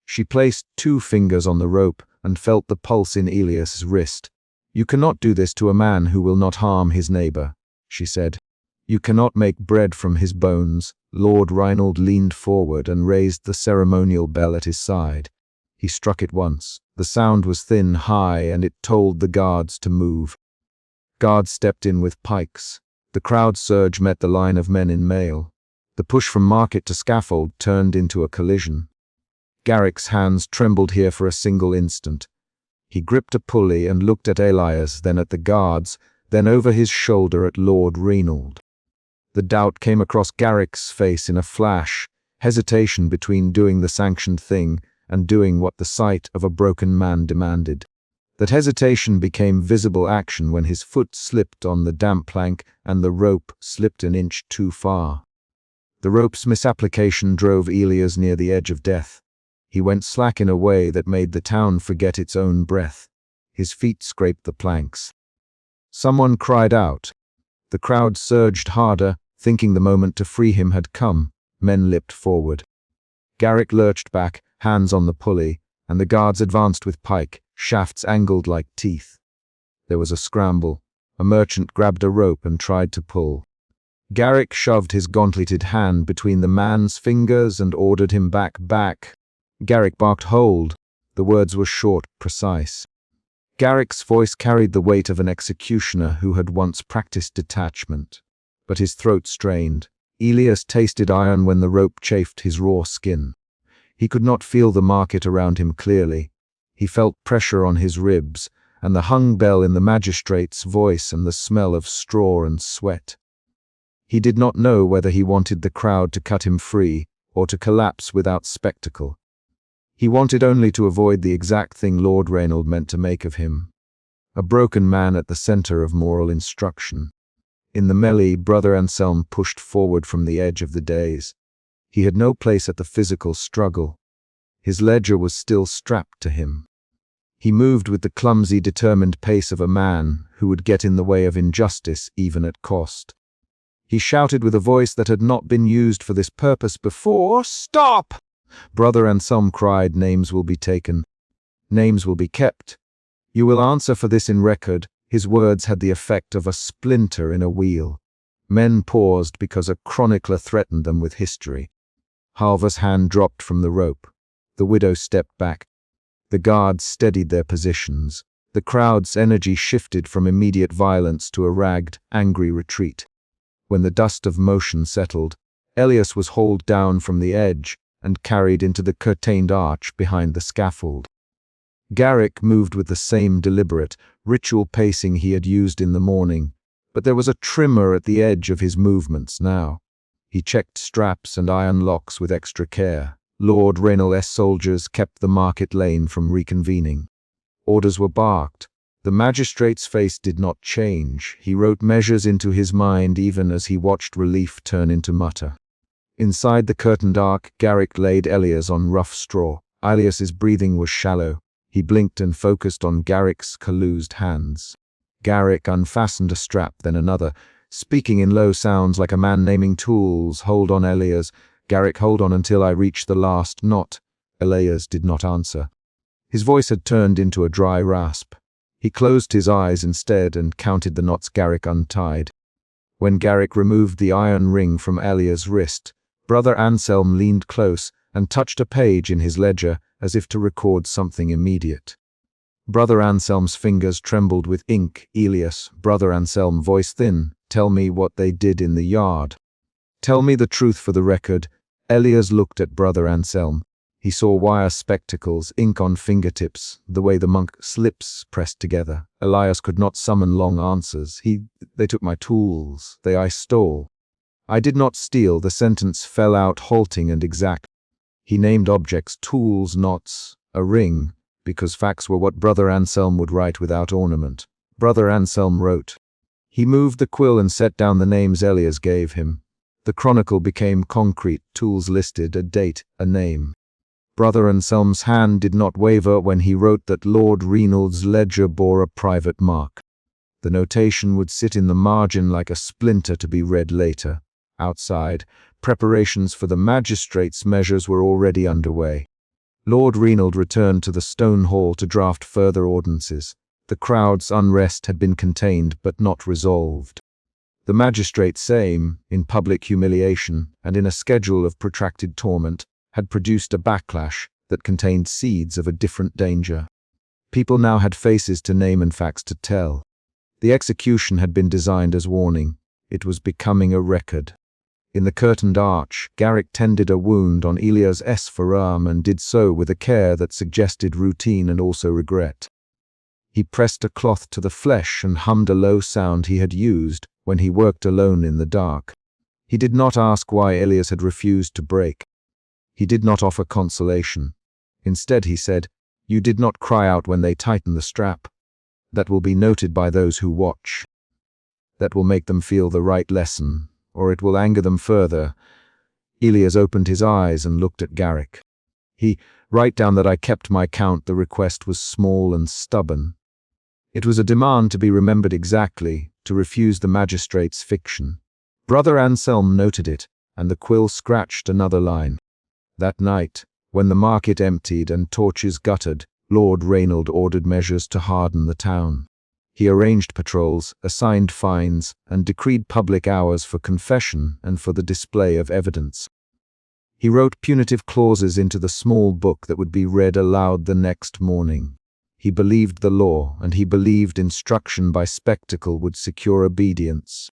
She placed 2 fingers on the rope and felt the pulse in Elias's wrist. "You cannot do this to a man who will not harm his neighbor," she said. "You cannot make bread from his bones." Lord Reynold leaned forward and raised the ceremonial bell at his side. He struck it once. The sound was thin, high, and it told the guards to move. Guards stepped in with pikes. The crowd surge met the line of men in mail. The push from market to scaffold turned into a collision. Garrick's hands trembled here for a single instant. He gripped a pulley and looked at Elias, then at the guards, then over his shoulder at Lord Reynold. The doubt came across Garrick's face in a flash, hesitation between doing the sanctioned thing and doing what the sight of a broken man demanded. That hesitation became visible action when his foot slipped on the damp plank and the rope slipped an inch too far. The rope's misapplication drove Elias near the edge of death. He went slack in a way that made the town forget its own breath. His feet scraped the planks. Someone cried out. The crowd surged harder, thinking the moment to free him had come. Men leapt forward. Garrick lurched back, hands on the pulley, and the guards advanced with pike, shafts angled like teeth. There was a scramble. A merchant grabbed a rope and tried to pull. Garrick shoved his gauntleted hand between the man's fingers and ordered him back. Garrick barked, "Hold." The words were short, precise. Garrick's voice carried the weight of an executioner who had once practiced detachment. But his throat strained. Elias tasted iron when the rope chafed his raw skin. He could not feel the market around him clearly. He felt pressure on his ribs, and the hung bell in the magistrate's voice and the smell of straw and sweat. He did not know whether he wanted the crowd to cut him free or to collapse without spectacle. He wanted only to avoid the exact thing Lord Reynold meant to make of him. A broken man at the center of moral instruction. In the melee, Brother Anselm pushed forward from the edge of the dais. He had no place at the physical struggle. His ledger was still strapped to him. He moved with the clumsy, determined pace of a man who would get in the way of injustice even at cost. He shouted with a voice that had not been used for this purpose before, "Stop!" Brother Anselm cried, "Names will be taken. Names will be kept. You will answer for this in record." His words had the effect of a splinter in a wheel. Men paused because a chronicler threatened them with history. Halver's hand dropped from the rope. The widow stepped back. The guards steadied their positions. The crowd's energy shifted from immediate violence to a ragged, angry retreat. When the dust of motion settled, Elias was hauled down from the edge and carried into the curtained arch behind the scaffold. Garrick moved with the same deliberate, ritual pacing he had used in the morning, but there was a tremor at the edge of his movements now. He checked straps and iron locks with extra care. Lord Reynolds' soldiers kept the market lane from reconvening. Orders were barked. The magistrate's face did not change. He wrote measures into his mind even as he watched relief turn into mutter. Inside the curtained ark, Garrick laid Elias on rough straw. Elias's breathing was shallow. He blinked and focused on Garrick's calloused hands. Garrick unfastened a strap, then another, speaking in low sounds like a man naming tools. "Hold on, Elias. Garrick, hold on until I reach the last knot." Elias did not answer. His voice had turned into a dry rasp. He closed his eyes instead and counted the knots Garrick untied. When Garrick removed the iron ring from Elias' wrist, Brother Anselm leaned close and touched a page in his ledger as if to record something immediate. Brother Anselm's fingers trembled with ink. "Elias," Brother Anselm, voice thin, "tell me what they did in the yard. Tell me the truth for the record." Elias looked at Brother Anselm. He saw wire spectacles, ink on fingertips, the way the monk's lips pressed together. Elias could not summon long answers. "They took my tools. I stole. I did not steal." The sentence fell out halting and exact. He named objects, tools, knots, a ring, because facts were what Brother Anselm would write without ornament. Brother Anselm wrote. He moved the quill and set down the names Elias gave him. The chronicle became concrete, tools listed, a date, a name. Brother Anselm's hand did not waver when he wrote that Lord Reynolds' ledger bore a private mark. The notation would sit in the margin like a splinter to be read later. Outside, preparations for the magistrate's measures were already underway. Lord Reynolds returned to the stone hall to draft further ordinances. The crowd's unrest had been contained but not resolved. The magistrate's aim, in public humiliation and in a schedule of protracted torment, had produced a backlash that contained seeds of a different danger. People now had faces to name and facts to tell. The execution had been designed as warning. It was becoming a record. In the curtained arch, Garrick tended a wound on Elias' forearm and did so with a care that suggested routine and also regret. He pressed a cloth to the flesh and hummed a low sound he had used when he worked alone in the dark. He did not ask why Elias had refused to break. He did not offer consolation. Instead, he said, "You did not cry out when they tightened the strap. That will be noted by those who watch. That will make them feel the right lesson, or it will anger them further." Elias opened his eyes and looked at Garrick. "Write down that I kept my count." The request was small and stubborn. It was a demand to be remembered exactly, to refuse the magistrate's fiction. Brother Anselm noted it, and the quill scratched another line. That night, when the market emptied and torches guttered, Lord Reynolds ordered measures to harden the town. He arranged patrols, assigned fines, and decreed public hours for confession and for the display of evidence. He wrote punitive clauses into the small book that would be read aloud the next morning. He believed the law, and he believed instruction by spectacle would secure obedience.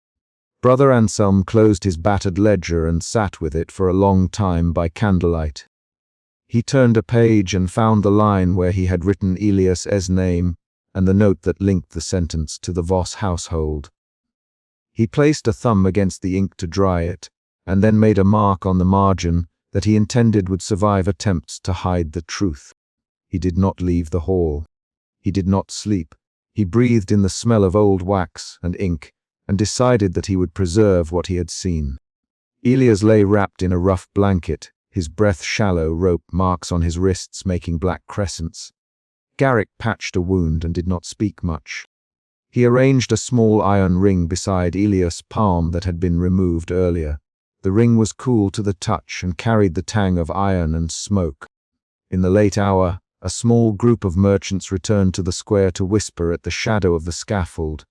Brother Anselm closed his battered ledger and sat with it for a long time by candlelight. He turned a page and found the line where he had written Elias' name and the note that linked the sentence to the Voss household. He placed a thumb against the ink to dry it, and then made a mark on the margin that he intended would survive attempts to hide the truth. He did not leave the hall. He did not sleep. He breathed in the smell of old wax and ink, and decided that he would preserve what he had seen. Elias lay wrapped in a rough blanket, his breath shallow, rope marks on his wrists making black crescents. Garrick patched a wound and did not speak much. He arranged a small iron ring beside Elias' palm that had been removed earlier. The ring was cool to the touch and carried the tang of iron and smoke. In the late hour, a small group of merchants returned to the square to whisper at the shadow of the scaffold.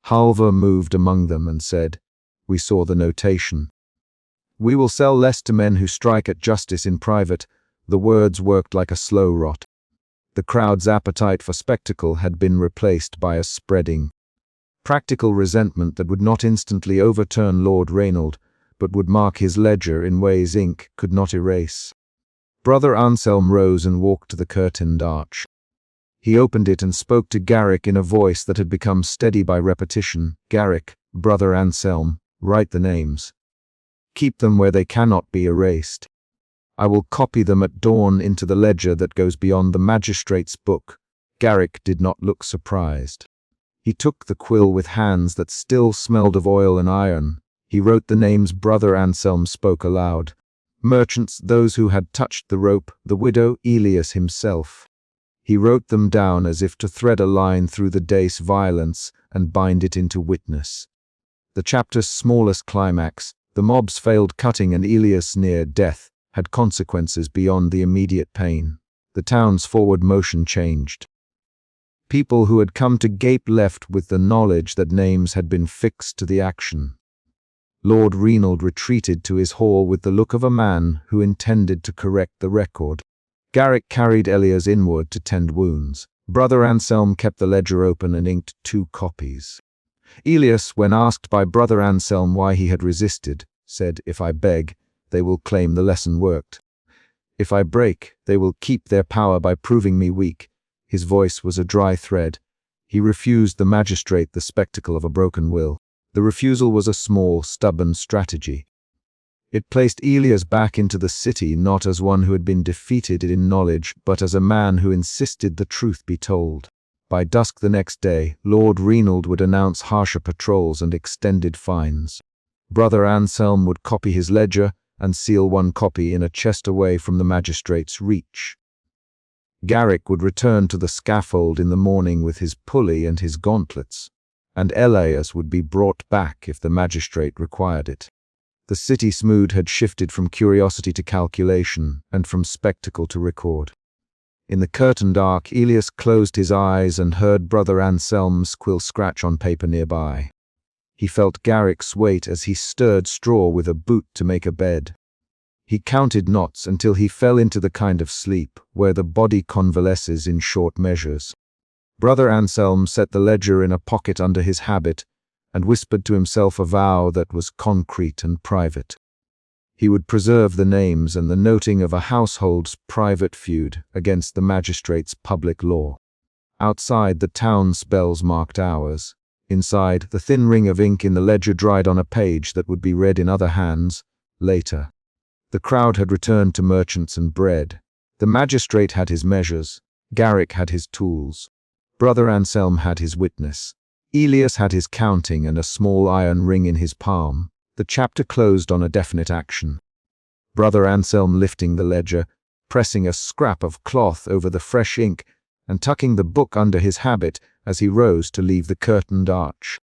Halvor moved among them and said, "We saw the notation. We will sell less to men who strike at justice in private." The words worked like a slow rot. The crowd's appetite for spectacle had been replaced by a spreading, practical resentment that would not instantly overturn Lord Reynolds, but would mark his ledger in ways ink could not erase. Brother Anselm rose and walked to the curtained arch. He opened it and spoke to Garrick in a voice that had become steady by repetition. "Garrick, Brother Anselm, write the names. Keep them where they cannot be erased. I will copy them at dawn into the ledger that goes beyond the magistrate's book." Garrick did not look surprised. He took the quill with hands that still smelled of oil and iron. He wrote the names. Brother Anselm spoke aloud. Merchants, those who had touched the rope, the widow, Elias himself. He wrote them down as if to thread a line through the day's violence and bind it into witness. The chapter's smallest climax, the mob's failed cutting and Elias' near death, had consequences beyond the immediate pain. The town's forward motion changed. People who had come to gape left with the knowledge that names had been fixed to the action. Lord Reynald retreated to his hall with the look of a man who intended to correct the record. Garrick carried Elias inward to tend wounds. Brother Anselm kept the ledger open and inked 2 copies. Elias, when asked by Brother Anselm why he had resisted, said, "If I beg, they will claim the lesson worked. If I break, they will keep their power by proving me weak." His voice was a dry thread. He refused the magistrate the spectacle of a broken will. The refusal was a small, stubborn strategy. It placed Elias back into the city not as one who had been defeated in knowledge, but as a man who insisted the truth be told. By dusk the next day, Lord Reynald would announce harsher patrols and extended fines. Brother Anselm would copy his ledger and seal 1 copy in a chest away from the magistrate's reach. Garrick would return to the scaffold in the morning with his pulley and his gauntlets, and Elias would be brought back if the magistrate required it. The city's mood had shifted from curiosity to calculation, and from spectacle to record. In the curtained ark, Elias closed his eyes and heard Brother Anselm's quill scratch on paper nearby. He felt Garrick's weight as he stirred straw with a boot to make a bed. He counted knots until he fell into the kind of sleep where the body convalesces in short measures. Brother Anselm set the ledger in a pocket under his habit and whispered to himself a vow that was concrete and private. He would preserve the names and the noting of a household's private feud against the magistrate's public law. Outside, the town's bells marked hours. Inside, the thin ring of ink in the ledger dried on a page that would be read in other hands later. The crowd had returned to merchants and bread. The magistrate had his measures. Garrick had his tools. Brother Anselm had his witness. Elias had his counting and a small iron ring in his palm. The chapter closed on a definite action. Brother Anselm lifting the ledger, pressing a scrap of cloth over the fresh ink, and tucking the book under his habit as he rose to leave the curtained arch.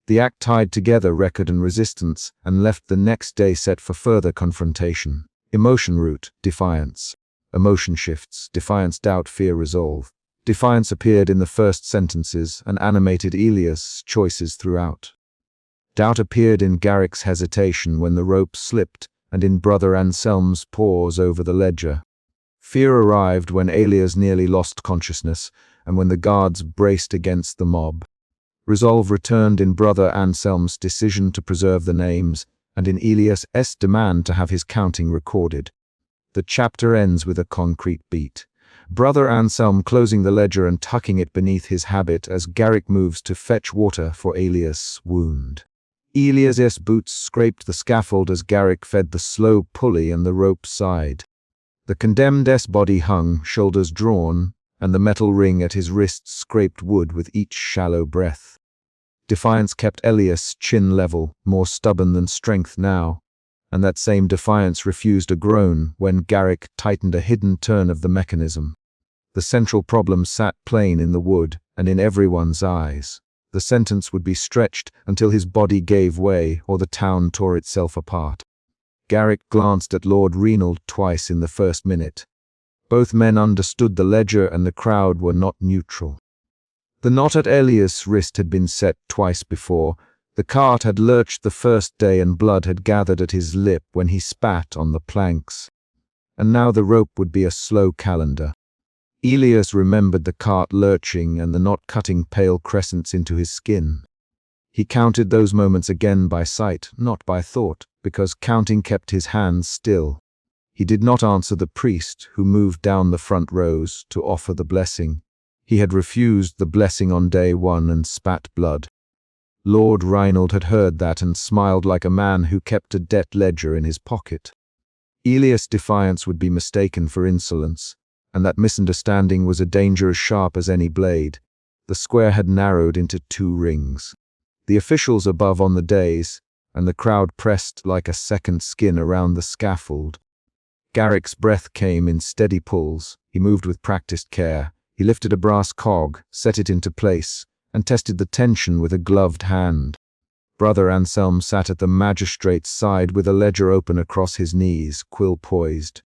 The act tied together record and resistance, and left the next day set for further confrontation. Emotion root, defiance. Emotion shifts, defiance, doubt, fear, resolve. Defiance appeared in the first sentences and animated Elias' choices throughout. Doubt appeared in Garrick's hesitation when the rope slipped and in Brother Anselm's pause over the ledger. Fear arrived when Elias nearly lost consciousness and when the guards braced against the mob. Resolve returned in Brother Anselm's decision to preserve the names and in Elias' demand to have his counting recorded. The chapter ends with a concrete beat. Brother Anselm closing the ledger and tucking it beneath his habit as Garrick moves to fetch water for Elias' wound. Elias' boots scraped the scaffold as Garrick fed the slow pulley and the rope side. The condemned's body hung, shoulders drawn, and the metal ring at his wrist scraped wood with each shallow breath. Defiance kept Elias' chin level, more stubborn than strength now, and that same defiance refused a groan when Garrick tightened a hidden turn of the mechanism. The central problem sat plain in the wood and in everyone's eyes. The sentence would be stretched until his body gave way or the town tore itself apart. Garrick glanced at Lord Reynald twice in the first minute. Both men understood the ledger and the crowd were not neutral. The knot at Elias' wrist had been set twice before. The cart had lurched the first day and blood had gathered at his lip when he spat on the planks. And now the rope would be a slow calendar. Elias remembered the cart lurching and the knot cutting pale crescents into his skin. He counted those moments again by sight, not by thought, because counting kept his hands still. He did not answer the priest who moved down the front rows to offer the blessing. He had refused the blessing on day 1 and spat blood. Lord Reinald had heard that and smiled like a man who kept a debt ledger in his pocket. Elias' defiance would be mistaken for insolence, and that misunderstanding was a danger as sharp as any blade. The square had narrowed into 2 rings. The officials above on the dais, and the crowd pressed like a second skin around the scaffold. Garrick's breath came in steady pulls. He moved with practiced care. He lifted a brass cog, set it into place, and tested the tension with a gloved hand. Brother Anselm sat at the magistrate's side with a ledger open across his knees, quill poised.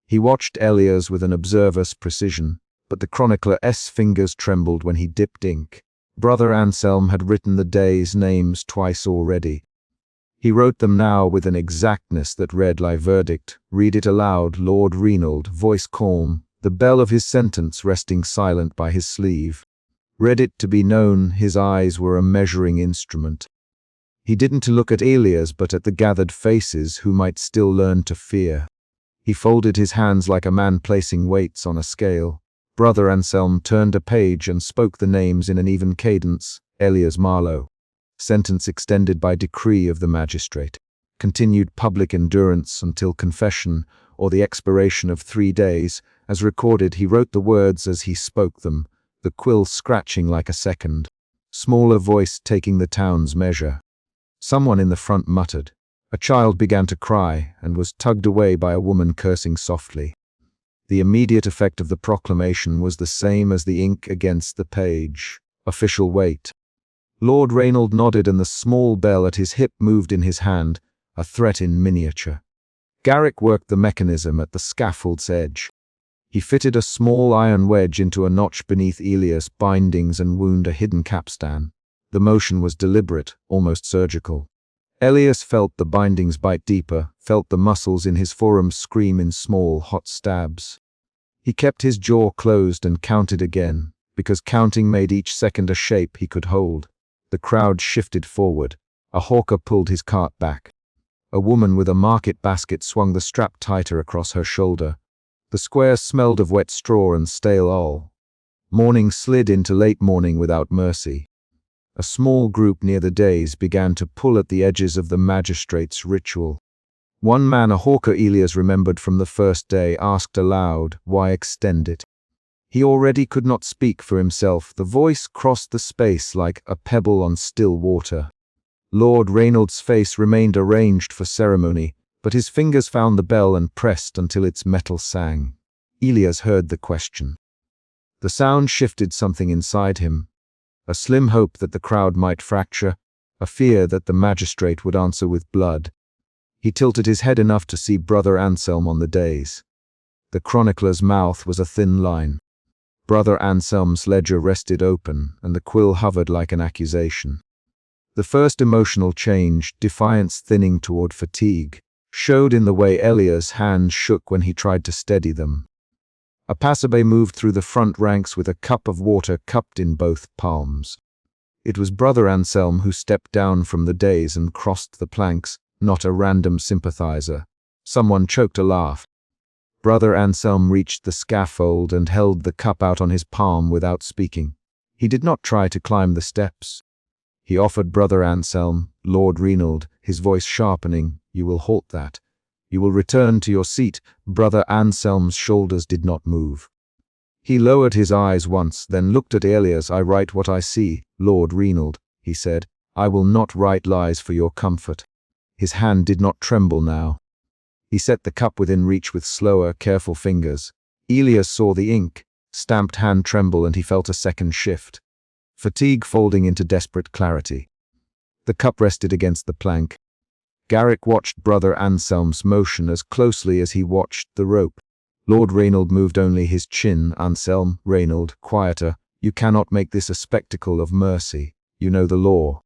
He watched Elias with an observer's precision, but the chronicler's fingers trembled when he dipped ink. Brother Anselm had written the day's names twice already. He wrote them now with an exactness that read like verdict. Read it aloud, Lord Reinald, voice calm, the bell of his sentence resting silent by his sleeve. Read it to be known his eyes were a measuring instrument. He didn't look at Elias but at the gathered faces who might still learn to fear. He folded his hands like a man placing weights on a scale. Brother Anselm turned a page and spoke the names in an even cadence. Elias Marlowe. Sentence extended by decree of the magistrate. Continued public endurance until confession or the expiration of 3 days. As recorded, he wrote the words as he spoke them, the quill scratching like a second. Smaller voice taking the town's measure. Someone in the front muttered. A child began to cry and was tugged away by a woman cursing softly. The immediate effect of the proclamation was the same as the ink against the page. Official wait. Lord Reinald nodded and the small bell at his hip moved in his hand, a threat in miniature. Garrick worked the mechanism at the scaffold's edge. He fitted a small iron wedge into a notch beneath Elias' bindings and wound a hidden capstan. The motion was deliberate, almost surgical. Elias felt the bindings bite deeper, felt the muscles in his forearm scream in small, hot stabs. He kept his jaw closed and counted again, because counting made each second a shape he could hold. The crowd shifted forward. A hawker pulled his cart back. A woman with a market basket swung the strap tighter across her shoulder. The square smelled of wet straw and stale oil. Morning slid into late morning without mercy. A small group near the dais began to pull at the edges of the magistrate's ritual. One man, a hawker Elias remembered from the first day, asked aloud, "Why extend it?" He already could not speak for himself. The voice crossed the space like a pebble on still water. Lord Reinald's face remained arranged for ceremony, but his fingers found the bell and pressed until its metal sang. Elias heard the question. The sound shifted something inside him. A slim hope that the crowd might fracture, a fear that the magistrate would answer with blood. He tilted his head enough to see Brother Anselm on the dais. The chronicler's mouth was a thin line. Brother Anselm's ledger rested open, and the quill hovered like an accusation. The first emotional change, defiance thinning toward fatigue, showed in the way Elias' hands shook when he tried to steady them. A passerby moved through the front ranks with a cup of water cupped in both palms. It was Brother Anselm who stepped down from the dais and crossed the planks, not a random sympathizer. Someone choked a laugh. Brother Anselm reached the scaffold and held the cup out on his palm without speaking. He did not try to climb the steps. He offered Brother Anselm, Lord Reinald, his voice sharpening, "You will halt that. You will return to your seat." Brother Anselm's shoulders did not move. He lowered his eyes once, then looked at Elias. "I write what I see, Lord Reinald," he said. "I will not write lies for your comfort." His hand did not tremble now. He set the cup within reach with slower, careful fingers. Elias saw the ink, stamped hand tremble, and he felt a second shift. Fatigue folding into desperate clarity. The cup rested against the plank. Garrick watched Brother Anselm's motion as closely as he watched the rope. Lord Reinald moved only his chin. "Anselm, Reinald, quieter. You cannot make this a spectacle of mercy. You know the law.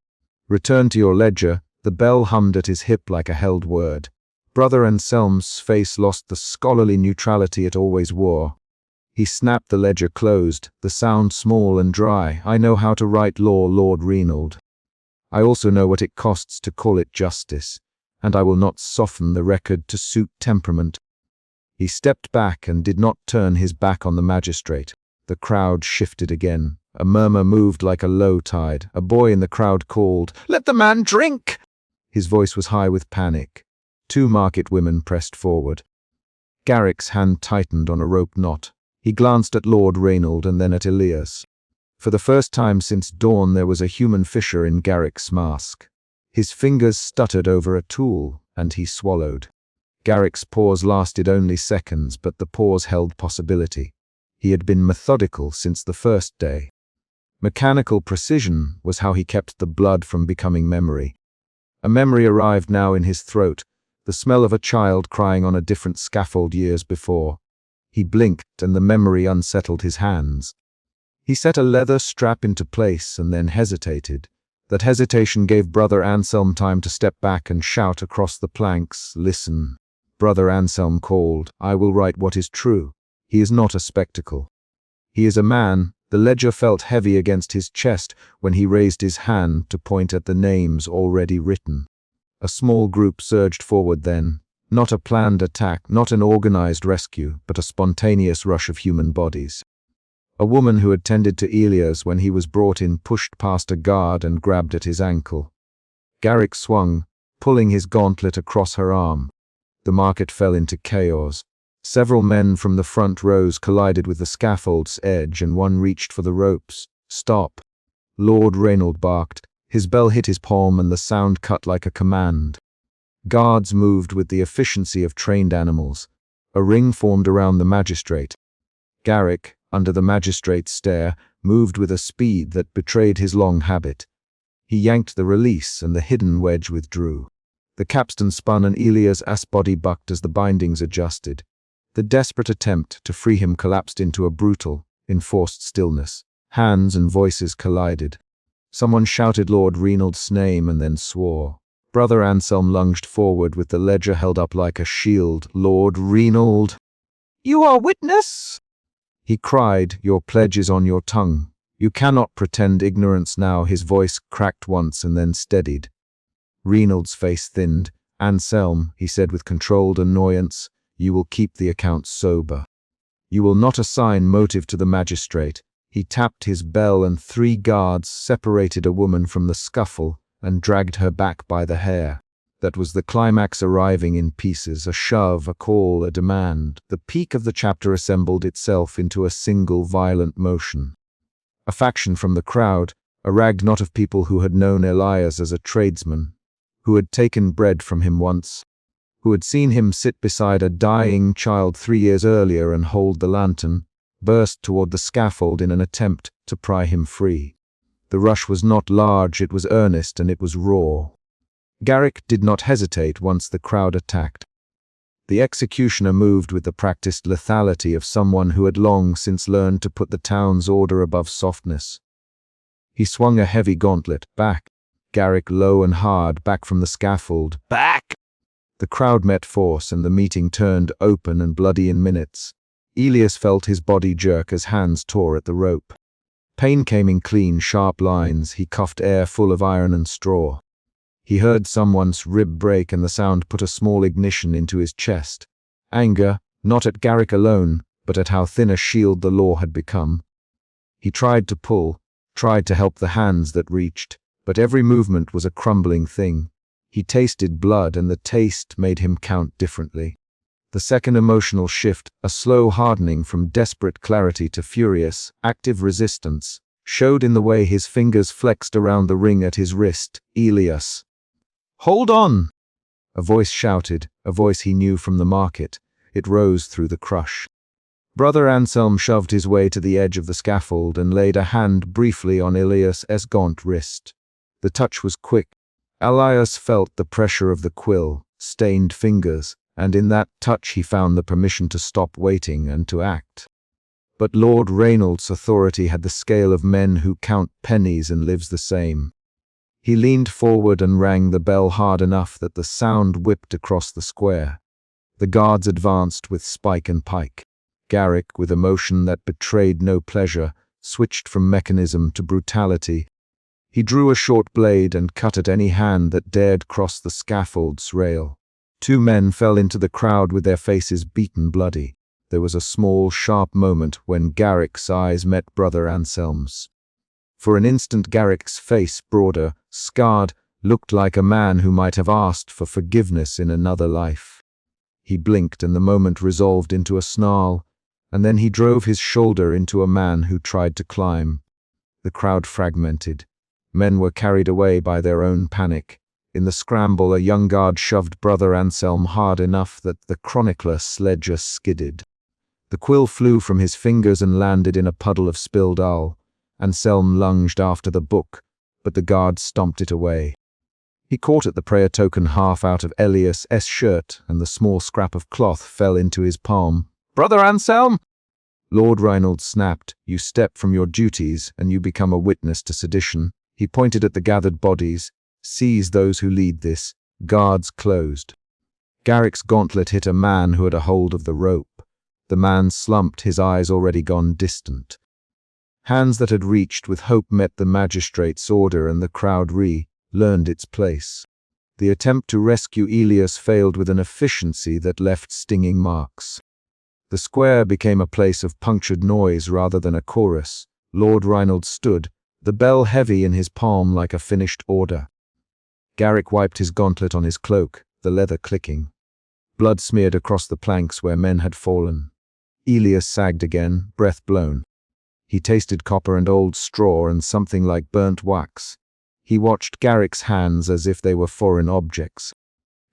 Return to your ledger." The bell hummed at his hip like a held word. Brother Anselm's face lost the scholarly neutrality it always wore. He snapped the ledger closed, the sound small and dry. "I know how to write law, Lord Reinald. I also know what it costs to call it justice, and I will not soften the record to suit temperament." He stepped back and did not turn his back on the magistrate. The crowd shifted again. A murmur moved like a low tide. A boy in the crowd called, "Let the man drink!" His voice was high with panic. 2 market women pressed forward. Garrick's hand tightened on a rope knot. He glanced at Lord Reynolds and then at Elias. For the first time since dawn there was a human fissure in Garrick's mask. His fingers stuttered over a tool, and he swallowed. Garrick's pause lasted only seconds, but the pause held possibility. He had been methodical since the first day. Mechanical precision was how he kept the blood from becoming memory. A memory arrived now in his throat, the smell of a child crying on a different scaffold years before. He blinked, and the memory unsettled his hands. He set a leather strap into place and then hesitated. That hesitation gave Brother Anselm time to step back and shout across the planks, "Listen." Brother Anselm called, "I will write what is true. He is not a spectacle. He is a man." The ledger felt heavy against his chest when he raised his hand to point at the names already written. A small group surged forward then. Not a planned attack, not an organized rescue, but a spontaneous rush of human bodies. A woman who had tended to Elias when he was brought in pushed past a guard and grabbed at his ankle. Garrick swung, pulling his gauntlet across her arm. The market fell into chaos. Several men from the front rows collided with the scaffold's edge, and one reached for the ropes. "Stop!" Lord Reynolds barked. His bell hit his palm and the sound cut like a command. Guards moved with the efficiency of trained animals. A ring formed around the magistrate. Garrick, under the magistrate's stare, moved with a speed that betrayed his long habit. He yanked the release and the hidden wedge withdrew. The capstan spun and Elias' body bucked as the bindings adjusted. The desperate attempt to free him collapsed into a brutal, enforced stillness. Hands and voices collided. Someone shouted Lord Reynolds' name and then swore. Brother Anselm lunged forward with the ledger held up like a shield. "Lord Reynolds!" "You are witness!" he cried. "Your pledge is on your tongue. You cannot pretend ignorance now." His voice cracked once and then steadied. Reynolds' face thinned. "Anselm," he said with controlled annoyance, "you will keep the accounts sober. You will not assign motive to the magistrate." He tapped his bell and 3 guards separated a woman from the scuffle and dragged her back by the hair. That was the climax arriving in pieces, a shove, a call, a demand. The peak of the chapter assembled itself into a single violent motion. A faction from the crowd, a rag knot of people who had known Elias as a tradesman, who had taken bread from him once, who had seen him sit beside a dying child 3 years earlier and hold the lantern, burst toward the scaffold in an attempt to pry him free. The rush was not large, it was earnest, and it was raw. Garrick did not hesitate once the crowd attacked. The executioner moved with the practiced lethality of someone who had long since learned to put the town's order above softness. He swung a heavy gauntlet. "Back!" Garrick low and hard, back from the scaffold. "Back!" The crowd met force, and the meeting turned open and bloody in minutes. Elias felt his body jerk as hands tore at the rope. Pain came in clean, sharp lines. He coughed air full of iron and straw. He heard someone's rib break, and the sound put a small ignition into his chest. Anger, not at Garrick alone, but at how thin a shield the law had become. He tried to pull, tried to help the hands that reached, but every movement was a crumbling thing. He tasted blood, and the taste made him count differently. The second emotional shift, a slow hardening from desperate clarity to furious, active resistance, showed in the way his fingers flexed around the ring at his wrist. "Elias! Hold on!" A voice shouted, a voice he knew from the market. It rose through the crush. Brother Anselm shoved his way to the edge of the scaffold and laid a hand briefly on Elias' gaunt wrist. The touch was quick. Elias felt the pressure of the quill, stained fingers, and in that touch he found the permission to stop waiting and to act. But Lord Reynolds' authority had the scale of men who count pennies and lives the same. He leaned forward and rang the bell hard enough that the sound whipped across the square. The guards advanced with spike and pike. Garrick, with a motion that betrayed no pleasure, switched from mechanism to brutality. He drew a short blade and cut at any hand that dared cross the scaffold's rail. 2 men fell into the crowd with their faces beaten bloody. There was a small, sharp moment when Garrick's eyes met Brother Anselm's. For an instant Garrick's face, broader, scarred, looked like a man who might have asked for forgiveness in another life. He blinked and the moment resolved into a snarl, and then he drove his shoulder into a man who tried to climb. The crowd fragmented. Men were carried away by their own panic. In the scramble, a young guard shoved Brother Anselm hard enough that the chronicler Sledger skidded. The quill flew from his fingers and landed in a puddle of spilled ale. Anselm lunged after the book, but the guard stomped it away. He caught at the prayer token half out of Elias's shirt, and the small scrap of cloth fell into his palm. "Brother Anselm!" Lord Reinald snapped. "You step from your duties, and you become a witness to sedition." He pointed at the gathered bodies. "Seize those who lead this." Guards closed. Garrick's gauntlet hit a man who had a hold of the rope. The man slumped, his eyes already gone distant. Hands that had reached with hope met the magistrate's order, and the crowd learned its place. The attempt to rescue Elias failed with an efficiency that left stinging marks. The square became a place of punctured noise rather than a chorus. Lord Reinald stood, the bell heavy in his palm like a finished order. Garrick wiped his gauntlet on his cloak, the leather clicking. Blood smeared across the planks where men had fallen. Elias sagged again, breath blown. He tasted copper and old straw and something like burnt wax. He watched Garrick's hands as if they were foreign objects.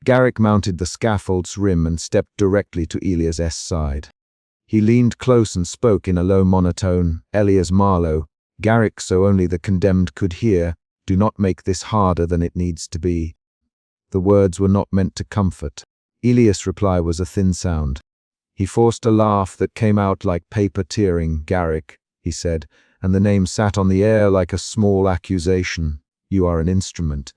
Garrick mounted the scaffold's rim and stepped directly to Elias's side. He leaned close and spoke in a low monotone. "Elias Marlowe, Garrick, so only the condemned could hear, do not make this harder than it needs to be." The words were not meant to comfort. Elias' reply was a thin sound. He forced a laugh that came out like paper tearing. "Garrick," he said, and the name sat on the air like a small accusation. "You are an instrument.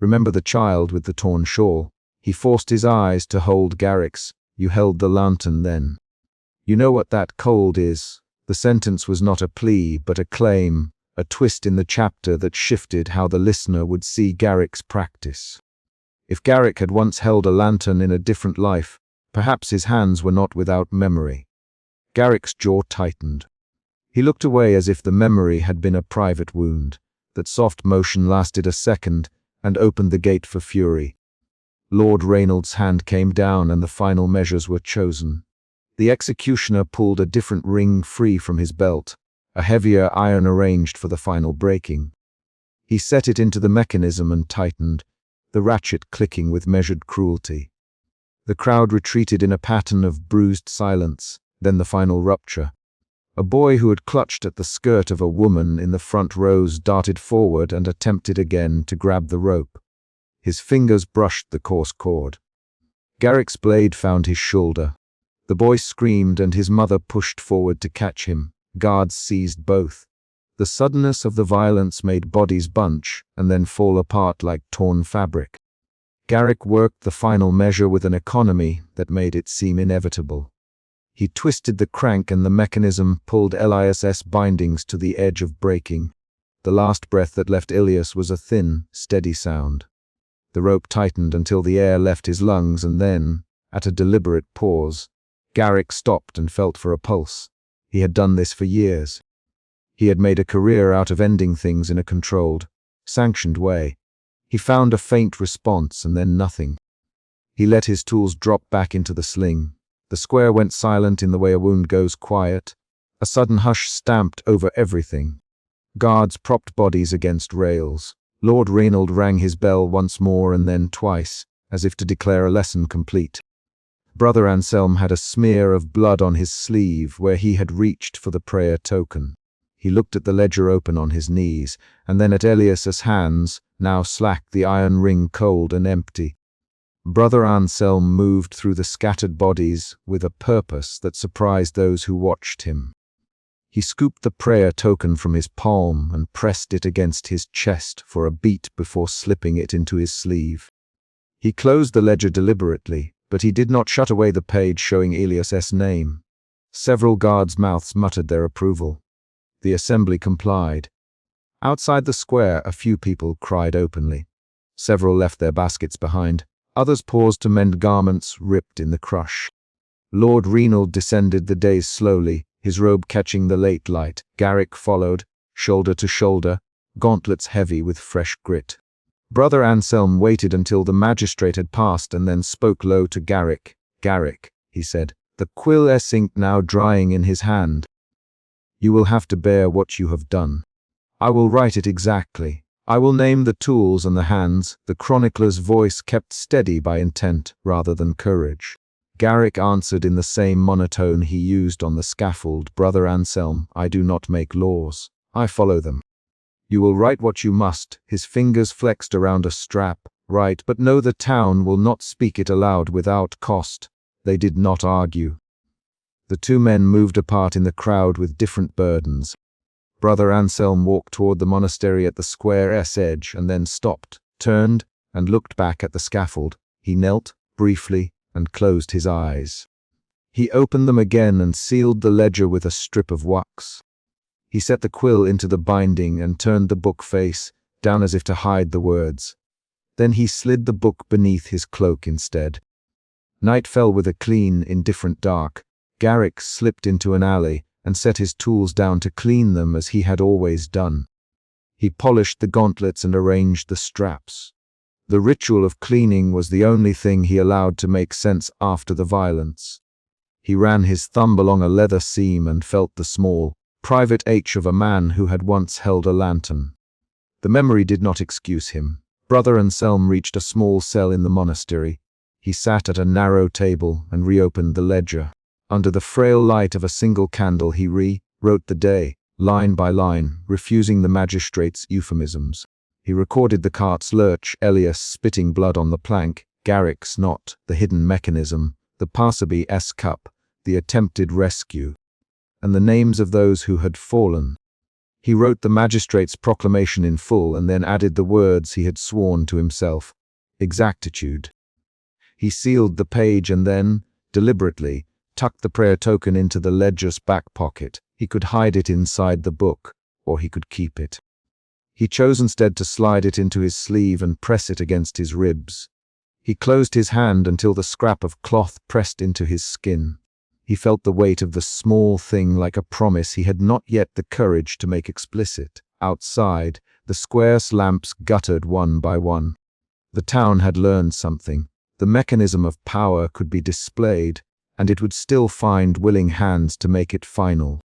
Remember the child with the torn shawl?" He forced his eyes to hold Garrick's. "You held the lantern then. You know what that cold is." The sentence was not a plea, but a claim, a twist in the chapter that shifted how the listener would see Garrick's practice. If Garrick had once held a lantern in a different life, perhaps his hands were not without memory. Garrick's jaw tightened. He looked away as if the memory had been a private wound. That soft motion lasted a second and opened the gate for fury. Lord Reinald's hand came down and the final measures were chosen. The executioner pulled a different ring free from his belt, a heavier iron arranged for the final breaking. He set it into the mechanism and tightened, the ratchet clicking with measured cruelty. The crowd retreated in a pattern of bruised silence, then the final rupture. A boy who had clutched at the skirt of a woman in the front rows darted forward and attempted again to grab the rope. His fingers brushed the coarse cord. Garrick's blade found his shoulder. The boy screamed and his mother pushed forward to catch him. Guards seized both. The suddenness of the violence made bodies bunch and then fall apart like torn fabric. Garrick worked the final measure with an economy that made it seem inevitable. He twisted the crank and the mechanism pulled Elias's bindings to the edge of breaking. The last breath that left Elias was a thin, steady sound. The rope tightened until the air left his lungs and then, at a deliberate pause, Garrick stopped and felt for a pulse. He had done this for years. He had made a career out of ending things in a controlled, sanctioned way. He found a faint response and then nothing. He let his tools drop back into the sling. The square went silent in the way a wound goes quiet. A sudden hush stamped over everything. Guards propped bodies against rails. Lord Reinald rang his bell once more and then twice, as if to declare a lesson complete. Brother Anselm had a smear of blood on his sleeve where he had reached for the prayer token. He looked at the ledger open on his knees, and then at Elias's hands, now slack, the iron ring cold and empty. Brother Anselm moved through the scattered bodies with a purpose that surprised those who watched him. He scooped the prayer token from his palm and pressed it against his chest for a beat before slipping it into his sleeve. He closed the ledger deliberately, but he did not shut away the page showing Elias's name. Several guards' mouths muttered their approval. The assembly complied. Outside the square, a few people cried openly. Several left their baskets behind. Others paused to mend garments ripped in the crush. Lord Renald descended the days slowly, his robe catching the late light. Garrick followed, shoulder to shoulder, gauntlets heavy with fresh grit. Brother Anselm waited until the magistrate had passed and then spoke low to Garrick. "Garrick," he said, the quill ink now drying in his hand. "You will have to bear what you have done. I will write it exactly. I will name the tools and the hands." The chronicler's voice kept steady by intent rather than courage. Garrick answered in the same monotone he used on the scaffold. "Brother Anselm, I do not make laws. I follow them. You will write what you must." His fingers flexed around a strap. "Write, but know the town will not speak it aloud without cost." They did not argue. The two men moved apart in the crowd with different burdens. Brother Anselm walked toward the monastery at the square's edge and then stopped, turned, and looked back at the scaffold. He knelt, briefly, and closed his eyes. He opened them again and sealed the ledger with a strip of wax. He set the quill into the binding and turned the book face down as if to hide the words. Then he slid the book beneath his cloak instead. Night fell with a clean, indifferent dark. Garrick slipped into an alley and set his tools down to clean them as he had always done. He polished the gauntlets and arranged the straps. The ritual of cleaning was the only thing he allowed to make sense after the violence. He ran his thumb along a leather seam and felt the small, private H of a man who had once held a lantern. The memory did not excuse him. Brother Anselm reached a small cell in the monastery. He sat at a narrow table and reopened the ledger. Under the frail light of a single candle he wrote the day, line by line, refusing the magistrate's euphemisms. He recorded the cart's lurch, Elias spitting blood on the plank, Garrick's knot, the hidden mechanism, the Passerby's cup, the attempted rescue, and the names of those who had fallen. He wrote the magistrate's proclamation in full and then added the words he had sworn to himself: exactitude. He sealed the page and then, deliberately, tucked the prayer token into the ledger's back pocket. He could hide it inside the book, or he could keep it. He chose instead to slide it into his sleeve and press it against his ribs. He closed his hand until the scrap of cloth pressed into his skin. He felt the weight of the small thing like a promise he had not yet the courage to make explicit. Outside, the square's lamps guttered one by one. The town had learned something. The mechanism of power could be displayed, and it would still find willing hands to make it final.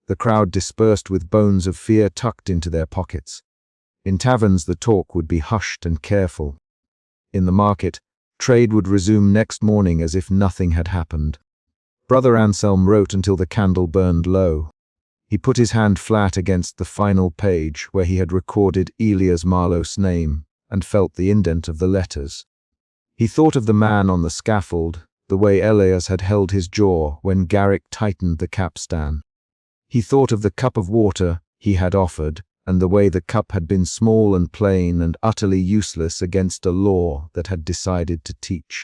The crowd dispersed with bones of fear tucked into their pockets. In taverns the talk would be hushed and careful. In the market, trade would resume next morning as if nothing had happened. Brother Anselm wrote until the candle burned low. He put his hand flat against the final page where he had recorded Elias Marlowe's name and felt the indent of the letters. He thought of the man on the scaffold, the way Elias had held his jaw when Garrick tightened the capstan. He thought of the cup of water he had offered, and the way the cup had been small and plain and utterly useless against a law that had decided to teach.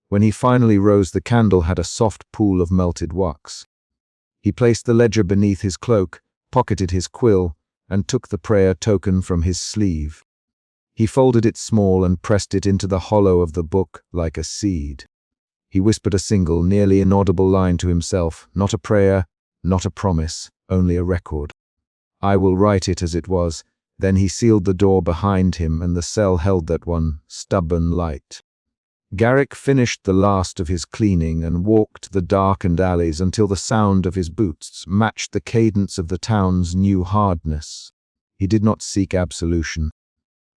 When he finally rose, the candle had a soft pool of melted wax. He placed the ledger beneath his cloak, pocketed his quill, and took the prayer token from his sleeve. He folded it small and pressed it into the hollow of the book like a seed. He whispered a single, nearly inaudible line to himself, not a prayer, not a promise, only a record. I will write it as it was. Then he sealed the door behind him, and the cell held that one stubborn light. Garrick finished the last of his cleaning and walked the darkened alleys until the sound of his boots matched the cadence of the town's new hardness. He did not seek absolution.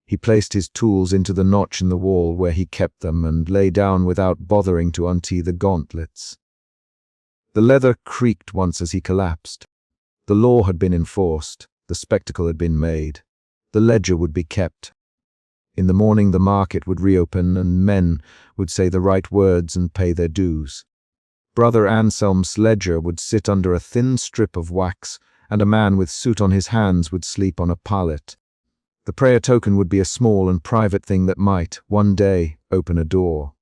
He placed his tools into the notch in the wall where he kept them and lay down without bothering to untee the gauntlets. The leather creaked once as he collapsed. The law had been enforced. The spectacle had been made. The ledger would be kept. In the morning the market would reopen and men would say the right words and pay their dues. Brother Anselm's ledger would sit under a thin strip of wax, and a man with soot on his hands would sleep on a pallet. The prayer token would be a small and private thing that might, one day, open a door.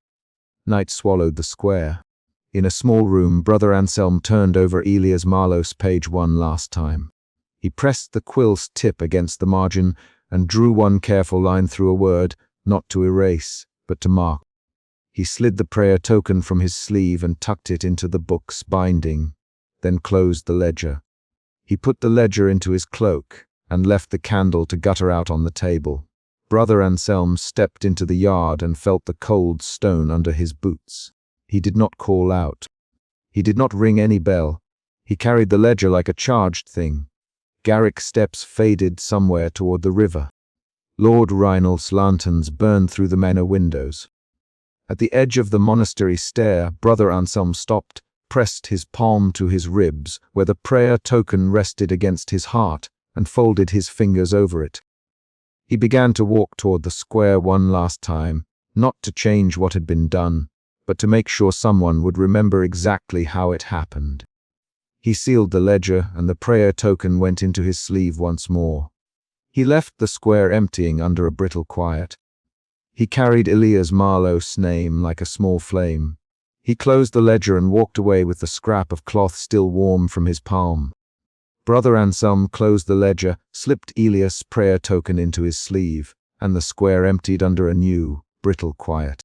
Night swallowed the square. In a small room, Brother Anselm turned over Elias Marlowe's page one last time. He pressed the quill's tip against the margin and drew one careful line through a word, not to erase, but to mark. He slid the prayer token from his sleeve and tucked it into the book's binding, then closed the ledger. He put the ledger into his cloak and left the candle to gutter out on the table. Brother Anselm stepped into the yard and felt the cold stone under his boots. He did not call out. He did not ring any bell. He carried the ledger like a charged thing. Garrick's steps faded somewhere toward the river. Lord Reinald's lanterns burned through the manor windows. At the edge of the monastery stair, Brother Anselm stopped, pressed his palm to his ribs, where the prayer token rested against his heart, and folded his fingers over it. He began to walk toward the square one last time, not to change what had been done, but to make sure someone would remember exactly how it happened. He sealed the ledger, and the prayer token went into his sleeve once more. He left the square emptying under a brittle quiet. He carried Elias Marlowe's name like a small flame. He closed the ledger and walked away with the scrap of cloth still warm from his palm. Brother Anselm closed the ledger, slipped Elias' prayer token into his sleeve, and the square emptied under a new, brittle quiet.